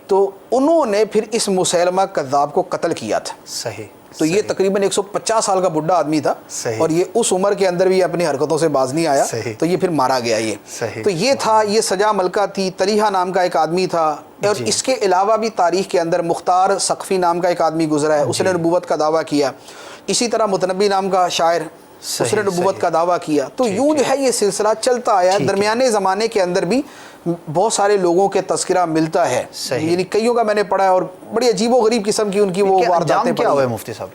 تو انہوں نے پھر اس مسیلمہ کذاب کو قتل کیا تھا۔ صحیح۔ تو یہ تقریباً 150 سال کا بڈھا آدمی تھا اور یہ اس عمر کے اندر بھی اپنی حرکتوں سے باز نہیں آیا، تو یہ پھر مارا گیا۔ یہ تو یہ تھا، یہ سجا ملکہ تھی۔ طلیحہ نام کا ایک آدمی تھا، اور اس کے علاوہ بھی تاریخ کے اندر مختار ثقفی نام کا ایک آدمی گزرا ہے، اس نے نبوت کا دعویٰ کیا۔ اسی طرح متنبی نام کا شاعر، اس نے نبوت کا دعویٰ کیا۔ تو یوں جو ہے یہ سلسلہ چلتا آیا۔ درمیانے زمانے کے اندر بھی بہت سارے لوگوں کے تذکرہ ملتا ہے، یعنی کئیوں کا میں نے پڑھا ہے، اور بڑی عجیب و غریب قسم کی ان کی وہ وارداتیں کیا ہوئے مفتی صاحب؟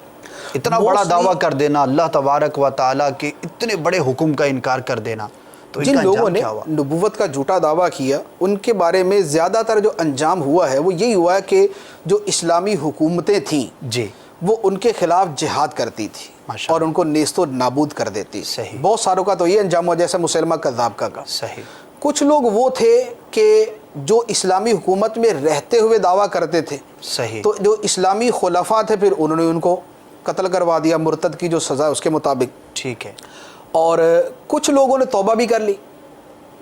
اتنا بڑا دعویٰ کر دینا، اللہ تبارک و تعالیٰ کے اتنے بڑے حکم کا انکار کر دینا، تو جن لوگوں نے نبوت کا جھوٹا دعویٰ کیا ان کے بارے میں زیادہ تر جو انجام ہوا ہے وہ یہی ہوا ہے کہ جو اسلامی حکومتیں تھیں جی وہ ان کے خلاف جہاد کرتی تھی اور ان کو نیست و نابود کر دیتی. صحیح. بہت ساروں کا تو یہ انجام ہوا جیسے مسلمہ کذاب کا. صحیح. کچھ لوگ وہ تھے کہ جو اسلامی حکومت میں رہتے ہوئے دعویٰ کرتے تھے. صحیح. تو جو اسلامی خلفاء تھے پھر انہوں نے ان کو قتل کروا دیا مرتد کی جو سزا ہے اس کے مطابق. ٹھیک ہے. اور کچھ لوگوں نے توبہ بھی کر لی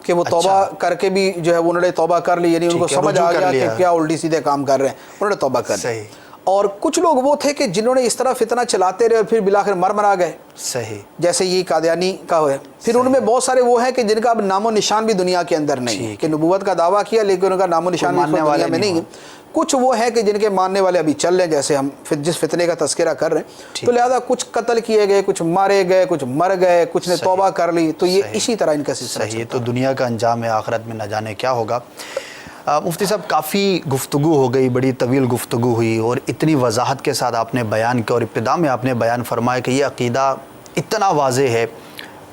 کہ وہ توبہ کر کے بھی جو ہے انہوں نے توبہ کر لی, یعنی ان کو سمجھ آ گیا کہ کیا الٹی سیدھے کام کر رہے ہیں, انہوں نے توبہ کر لی. اور کچھ لوگ وہ تھے کہ جنہوں نے اس طرح فتنہ چلاتے رہے اور پھر بالآخر مرا گئے. صحیح. جیسے یہ قادیانی کا ہے. پھر ان میں بہت سارے وہ ہیں کہ جن کا اب نام و نشان بھی دنیا کے اندر نہیں ہے, کہ نبوت کا دعویٰ کیا لیکن ان کا نام و نشان بھی دنیا میں نہیں ہے. کچھ وہ ہیں کہ جن کے ماننے والے ابھی چل رہے ہیں, جیسے ہم جس فتنے کا تذکرہ کر رہے ہیں. تو لہذا کچھ قتل کیے گئے, کچھ مارے گئے, کچھ مر گئے, کچھ نے توبہ کر لی. تو یہ اسی طرح ان کا سلسلہ ہے. یہ تو دنیا کا انجام ہے, آخرت میں نہ جانے کیا ہوگا. مفتی صاحب کافی گفتگو ہو گئی, بڑی طویل گفتگو ہوئی اور اتنی وضاحت کے ساتھ آپ نے بیان کیا, اور ابتدا میں آپ نے بیان فرمایا کہ یہ عقیدہ اتنا واضح ہے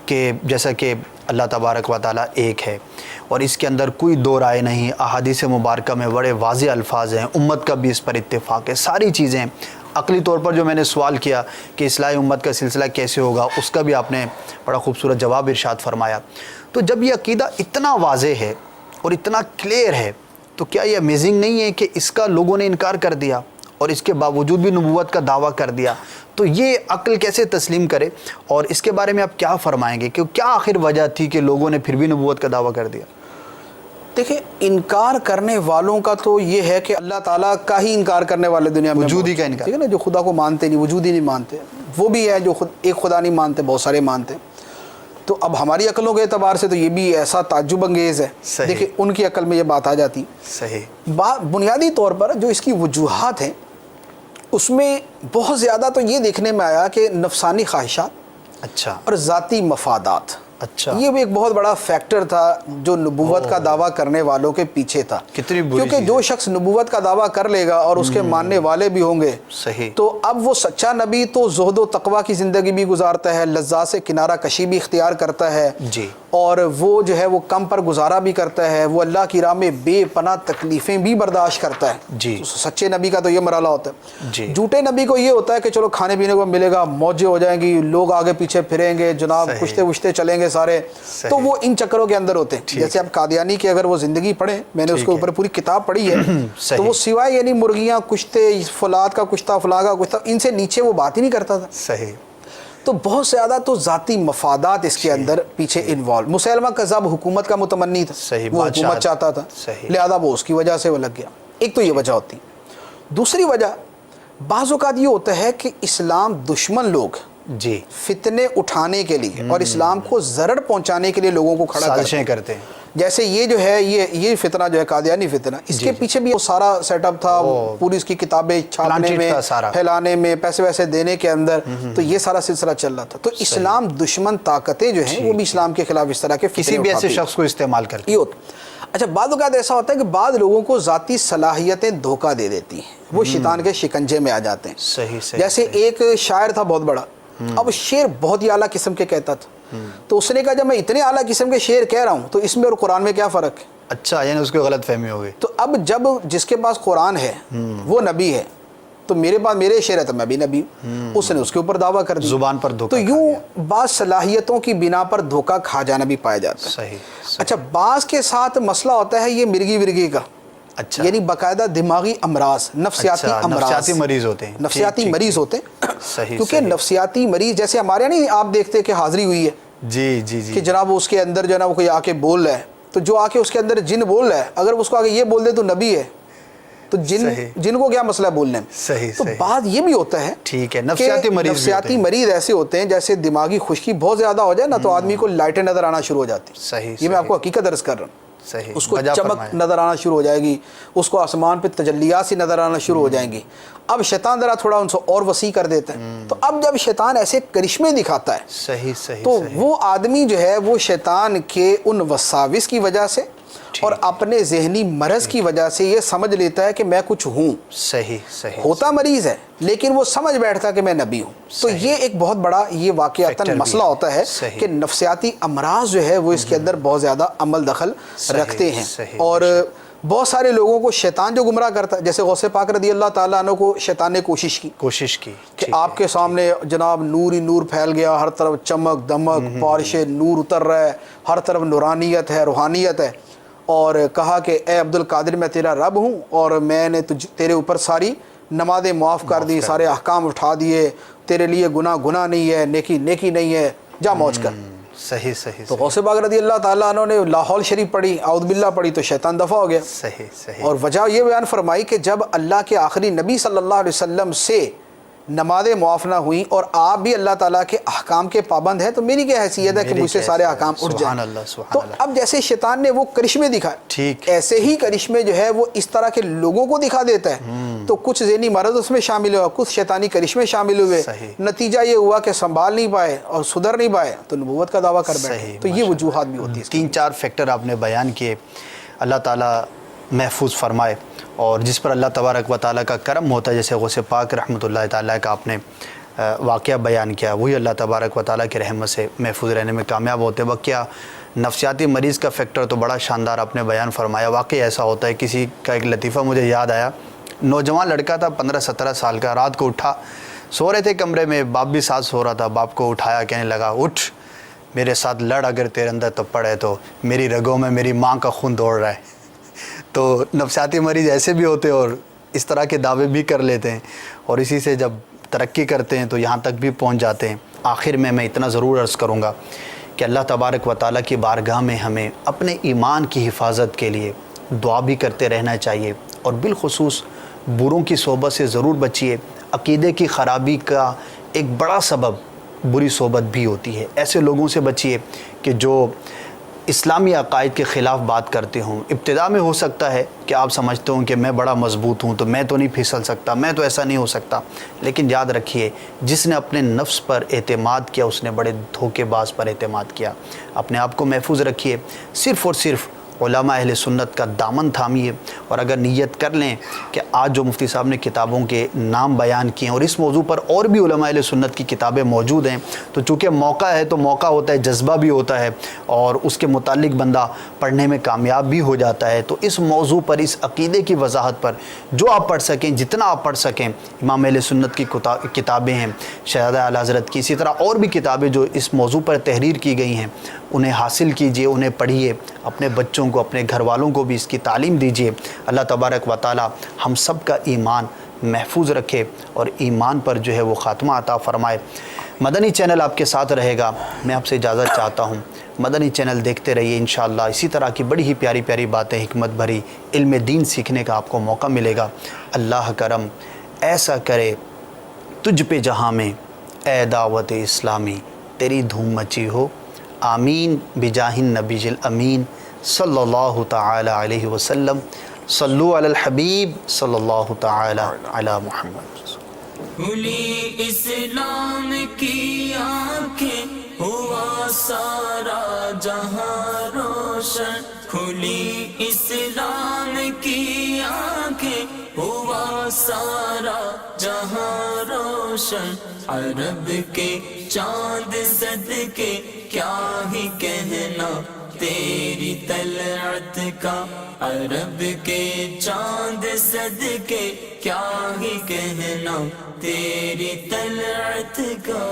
کہ جیسا کہ اللہ تبارک و تعالیٰ ایک ہے اور اس کے اندر کوئی دو رائے نہیں. احادیث مبارکہ میں بڑے واضح الفاظ ہیں, امت کا بھی اس پر اتفاق ہے. ساری چیزیں عقلی طور پر جو میں نے سوال کیا کہ اصلاح امت کا سلسلہ کیسے ہوگا, اس کا بھی آپ نے بڑا خوبصورت جواب ارشاد فرمایا. تو جب یہ عقیدہ اتنا واضح ہے اور اتنا کلیئر ہے تو کیا یہ امیزنگ نہیں ہے کہ اس کا لوگوں نے انکار کر دیا اور اس کے باوجود بھی نبوت کا دعویٰ کر دیا؟ تو یہ عقل کیسے تسلیم کرے, اور اس کے بارے میں آپ کیا فرمائیں گے کہ کیا آخر وجہ تھی کہ لوگوں نے پھر بھی نبوت کا دعویٰ کر دیا؟ دیکھیں, انکار کرنے والوں کا تو یہ ہے کہ اللہ تعالیٰ کا ہی انکار کرنے والے دنیا میں وجود ہی کا انکار, ٹھیک ہے نا, جو خدا کو مانتے نہیں, وجود ہی نہیں مانتے. وہ بھی ہے جو ایک خدا نہیں مانتے, بہت سارے مانتے. تو اب ہماری عقلوں کے اعتبار سے تو یہ بھی ایسا تعجب انگیز ہے. دیکھیں ان کی عقل میں یہ بات آ جاتی. صحیح. بنیادی طور پر جو اس کی وجوہات ہیں اس میں بہت زیادہ تو یہ دیکھنے میں آیا کہ نفسانی خواہشات, اچھا, اور ذاتی مفادات, اچھا, یہ بھی ایک بہت بڑا فیکٹر تھا جو نبوت کا دعویٰ کرنے والوں کے پیچھے تھا. کیونکہ جو شخص نبوت کا دعویٰ کر لے گا اور اس کے ماننے والے بھی ہوں گے, صحیح, تو اب وہ سچا نبی تو زہد و تقویٰ کی زندگی بھی گزارتا ہے, لذات سے کنارہ کشی بھی اختیار کرتا ہے, جی, اور وہ جو ہے وہ کم پر گزارا بھی کرتا ہے, وہ اللہ کی راہ میں بے پناہ تکلیفیں بھی برداشت کرتا ہے. جی, سچے نبی کا تو یہ مرحلہ ہوتا ہے. جی, جھوٹے نبی کو یہ ہوتا ہے کہ چلو کھانے پینے کو ملے گا, موجیں ہو جائیں گی, لوگ آگے پیچھے پھریں گے, جناب کشتے وشتے چلیں گے سارے, تو وہ ان چکروں کے اندر ہوتے ہیں. جیسے اب قادیانی کی اگر وہ زندگی پڑھیں, میں نے اس کے اوپر پوری کتاب پڑھی ہے, تو وہ سوائے یعنی مرغیاں کشتے, فلاد کا کشتہ, فلاں کا کشتہ, ان سے نیچے وہ بات ہی نہیں کرتا تھا. صحیح. تو بہت زیادہ تو ذاتی مفادات اس کے اندر پیچھے انوالو. مسلمہ کذاب حکومت کا متمنی تھا, وہ حکومت چاہتا تھا, لہذا وہ اس کی وجہ سے وہ لگ گیا. ایک تو یہ وجہ ہوتی. دوسری وجہ بعض اوقات یہ ہوتا ہے کہ اسلام دشمن لوگ جی فتنے اٹھانے کے لیے اور اسلام کو ضرر پہنچانے کے لیے لوگوں کو کھڑا کرتے ہیں. جیسے یہ جو ہے یہ فتنہ جو ہے قادیانی فتنہ, اس کے پیچھے بھی وہ سارا سیٹ اپ تھا, پوری اس کی کتابیں چھاپنے میں, پھیلانے میں, پیسے ویسے دینے کے اندر, تو یہ سارا سلسلہ چل رہا تھا. تو اسلام دشمن طاقتیں جو ہیں وہ بھی اسلام کے خلاف اس طرح کے کسی بھی ایسے شخص کو استعمال کرتی. اچھا, بعض اوقات ایسا ہوتا ہے کہ بعض لوگوں کو ذاتی صلاحیتیں دھوکہ دے دیتی ہیں, وہ شیطان کے شکنجے میں آ جاتے ہیں. صحیح. جیسے ایک شاعر تھا بہت بڑا, اب شعر بہت ہی اعلیٰ قسم کے کہتا تھا, تو اس نے کہا جب میں اتنے اعلیٰ قسم کے شعر کہہ رہا ہوں تو اس میں اور قرآن میں کیا فرق ہے؟ اچھا, یعنی اس کو غلط فہمی ہو گئی. تو اب جب جس کے پاس قرآن ہے وہ نبی ہے, تو میرے پاس میرے شعر ہے تو میں بھی نبی ہوں, اس نے اس کے اوپر دعویٰ کر دیا, زبان پر دھوکہ. تو یوں بعض صلاحیتوں کی بنا پر دھوکہ کھا جانا بھی پایا جاتا ہے. صحیح. اچھا, بعض کے ساتھ مسئلہ ہوتا ہے یہ مرغی ورگی کا, اچھا, یعنی باقاعدہ دماغی امراض, نفسیاتی امراض, نفسیاتی مریض ہوتے ہیں, نفسیاتی مریض ہوتے ہیں. صحیح. کیونکہ نفسیاتی مریض جیسے ہمارے نہیں, آپ دیکھتے کہ حاضری ہوئی ہے, جی جی جی, کہ جناب اس کے اندر جو ہے نا وہ کوئی آ کے بول رہا ہے, تو جو آ کے اس کے اندر جن بول رہا ہے, اگر اس کو آگے یہ بول دے تو نبی ہے, تو جن کو کیا مسئلہ ہے بولنے میں. صحیح. تو بات یہ بھی ہوتا ہے, ٹھیک ہے, نفسیاتی مریض ایسے ہوتے ہیں جیسے دماغی خشکی بہت زیادہ ہو جائے نا, تو آدمی کو لائٹیں نظر آنا شروع ہو جاتی. صحیح. یہ میں آپ کو حقیقت عرض کر رہا ہوں. صحیح. اس کو چمک نظر آنا شروع ہو جائے گی, اس کو آسمان پہ تجلیات سی نظر آنا شروع ہو جائیں گی. اب شیطان ذرا تھوڑا ان سے اور وسیع کر دیتا ہے, تو اب جب شیطان ایسے کرشمے دکھاتا ہے, صحیح صحیح, تو وہ آدمی جو ہے وہ شیطان کے ان وساوس کی وجہ سے اور اپنے ذہنی مرض کی وجہ سے یہ سمجھ لیتا ہے کہ میں کچھ ہوں. صحیح ہوتا مریض ہے لیکن وہ سمجھ بیٹھتا کہ میں نبی ہوں. تو یہ ایک بہت بڑا یہ واقعتاً مسئلہ ہوتا ہے کہ نفسیاتی امراض جو ہے وہ اس کے اندر بہت زیادہ عمل دخل رکھتے ہیں. اور بہت سارے لوگوں کو شیطان جو گمراہ کرتا ہے، جیسے غوث پاک رضی اللہ تعالیٰ عنہ کو شیطان نے کوشش کی کہ آپ کے سامنے جناب نور ہی نور پھیل گیا، ہر طرف چمک دمک بارش نور اتر رہا ہے، ہر طرف نورانیت ہے، روحانیت ہے، اور کہا کہ اے عبد القادر میں تیرا رب ہوں اور میں نے تیرے اوپر ساری نمازیں معاف کر دی، سارے احکام اٹھا دیے، تیرے لیے گناہ نہیں ہے، نیکی نہیں ہے، جا موج کر. صحیح تو غوث پاک رضی اللہ تعالیٰ عنہ نے لاحول شریف پڑھی، اعوذ باللہ پڑھی، تو شیطان دفع ہو گیا. صحیح. اور وجہ یہ بیان فرمائی کہ جب اللہ کے آخری نبی صلی اللہ علیہ وسلم سے نمازیں معاف نہ ہوئیں اور آپ بھی اللہ تعالیٰ کے احکام کے پابند ہیں تو میری کیا حیثیت ہے کہ مجھ سے سارے احکام اٹھ جائیں. تو اب جیسے شیطان نے وہ کرشمے دکھائے، ایسے ہی کرشمے جو ہے وہ اس طرح کے لوگوں کو دکھا دیتا ہے. تو کچھ ذہنی مرض اس میں شامل ہوا، کچھ شیطانی کرشمے شامل ہوئے، نتیجہ یہ ہوا کہ سنبھال نہیں پائے اور سدھر نہیں پائے تو نبوت کا دعویٰ کر بیٹھے. تو یہ وجوہات بھی ہوتی ہیں. 3-4 فیکٹر آپ نے بیان کیے، اللہ تعالیٰ محفوظ فرمائے. اور جس پر اللہ تبارک و تعالیٰ کا کرم ہوتا ہے، جیسے غوث پاک رحمۃ اللہ تعالیٰ کا آپ نے واقعہ بیان کیا، وہی اللہ تبارک و تعالیٰ کی رحمت سے محفوظ رہنے میں کامیاب ہوتے. واقعہ نفسیاتی مریض کا فیکٹر تو بڑا شاندار آپ نے بیان فرمایا. واقعی ایسا ہوتا ہے، کسی کا ایک لطیفہ مجھے یاد آیا. نوجوان لڑکا تھا 15-17 سال کا، رات کو اٹھا، سو رہے تھے کمرے میں، باپ بھی ساتھ سو رہا تھا. باپ کو اٹھایا، کہنے لگا اٹھ میرے ساتھ لڑ، اگر تیرے اندر تپڑ ہے تو میری رگوں میں میری ماں کا خون دوڑ رہا ہے. تو نفسیاتی مریض ایسے بھی ہوتے ہیں اور اس طرح کے دعوے بھی کر لیتے ہیں، اور اسی سے جب ترقی کرتے ہیں تو یہاں تک بھی پہنچ جاتے ہیں. آخر میں اتنا ضرور عرض کروں گا کہ اللہ تبارک و تعالیٰ کی بارگاہ میں ہمیں اپنے ایمان کی حفاظت کے لیے دعا بھی کرتے رہنا چاہیے، اور بالخصوص بروں کی صحبت سے ضرور بچیے. عقیدے کی خرابی کا ایک بڑا سبب بری صحبت بھی ہوتی ہے. ایسے لوگوں سے بچیے کہ جو اسلامی عقائد کے خلاف بات کرتے ہوں. ابتدا میں ہو سکتا ہے کہ آپ سمجھتے ہوں کہ میں بڑا مضبوط ہوں تو میں تو نہیں پھسل سکتا، میں تو ایسا نہیں ہو سکتا. لیکن یاد رکھیے، جس نے اپنے نفس پر اعتماد کیا اس نے بڑے دھوکے باز پر اعتماد کیا. اپنے آپ کو محفوظ رکھیے، صرف اور صرف علماء اہل سنت کا دامن تھامیے. اور اگر نیت کر لیں کہ آج جو مفتی صاحب نے کتابوں کے نام بیان کیے ہیں اور اس موضوع پر اور بھی علماء اہل سنت کی کتابیں موجود ہیں، تو چونکہ موقع ہے تو موقع ہوتا ہے، جذبہ بھی ہوتا ہے اور اس کے متعلق بندہ پڑھنے میں کامیاب بھی ہو جاتا ہے. تو اس موضوع پر، اس عقیدے کی وضاحت پر جو آپ پڑھ سکیں، جتنا آپ پڑھ سکیں، امام اہل سنت کی کتابیں ہیں، شہزادہ اعلی حضرت کی، اسی طرح اور بھی کتابیں جو اس موضوع پر تحریر کی گئی ہیں، انہیں حاصل کیجئے، انہیں پڑھیے. اپنے بچوں کو، اپنے گھر والوں کو بھی اس کی تعلیم دیجیے. اللہ تبارک و تعالی ہم سب کا ایمان محفوظ رکھے اور ایمان پر جو ہے وہ خاتمہ عطا فرمائے. مدنی چینل آپ کے ساتھ رہے گا. میں آپ سے اجازت چاہتا ہوں. مدنی چینل دیکھتے رہیے، انشاءاللہ اسی طرح کی بڑی ہی پیاری پیاری باتیں، حکمت بھری علم دین سیکھنے کا آپ کو موقع ملے گا. اللہ کرم ایسا کرے تجھ پہ جہاں میں، اے دعوت اسلامی تیری دھوم مچی ہو. آمین بجاہ النبی الامین صلی اللہ تعالی علیہ وسلم. صلو علی الحبیب صلی اللہ تعالی علی محمد. کھلی اسلام کی آنکھیں، ہوا سارا جہاں روشن. کھلی اسلام کی آنکھیں، ہوا سارا جہاں روشن. عرب کے چاند صدقے کیا ہی کہنا تیری طلعت کا. عرب کے چاند صدقے کیا ہی کہنا تیری طلعت کا.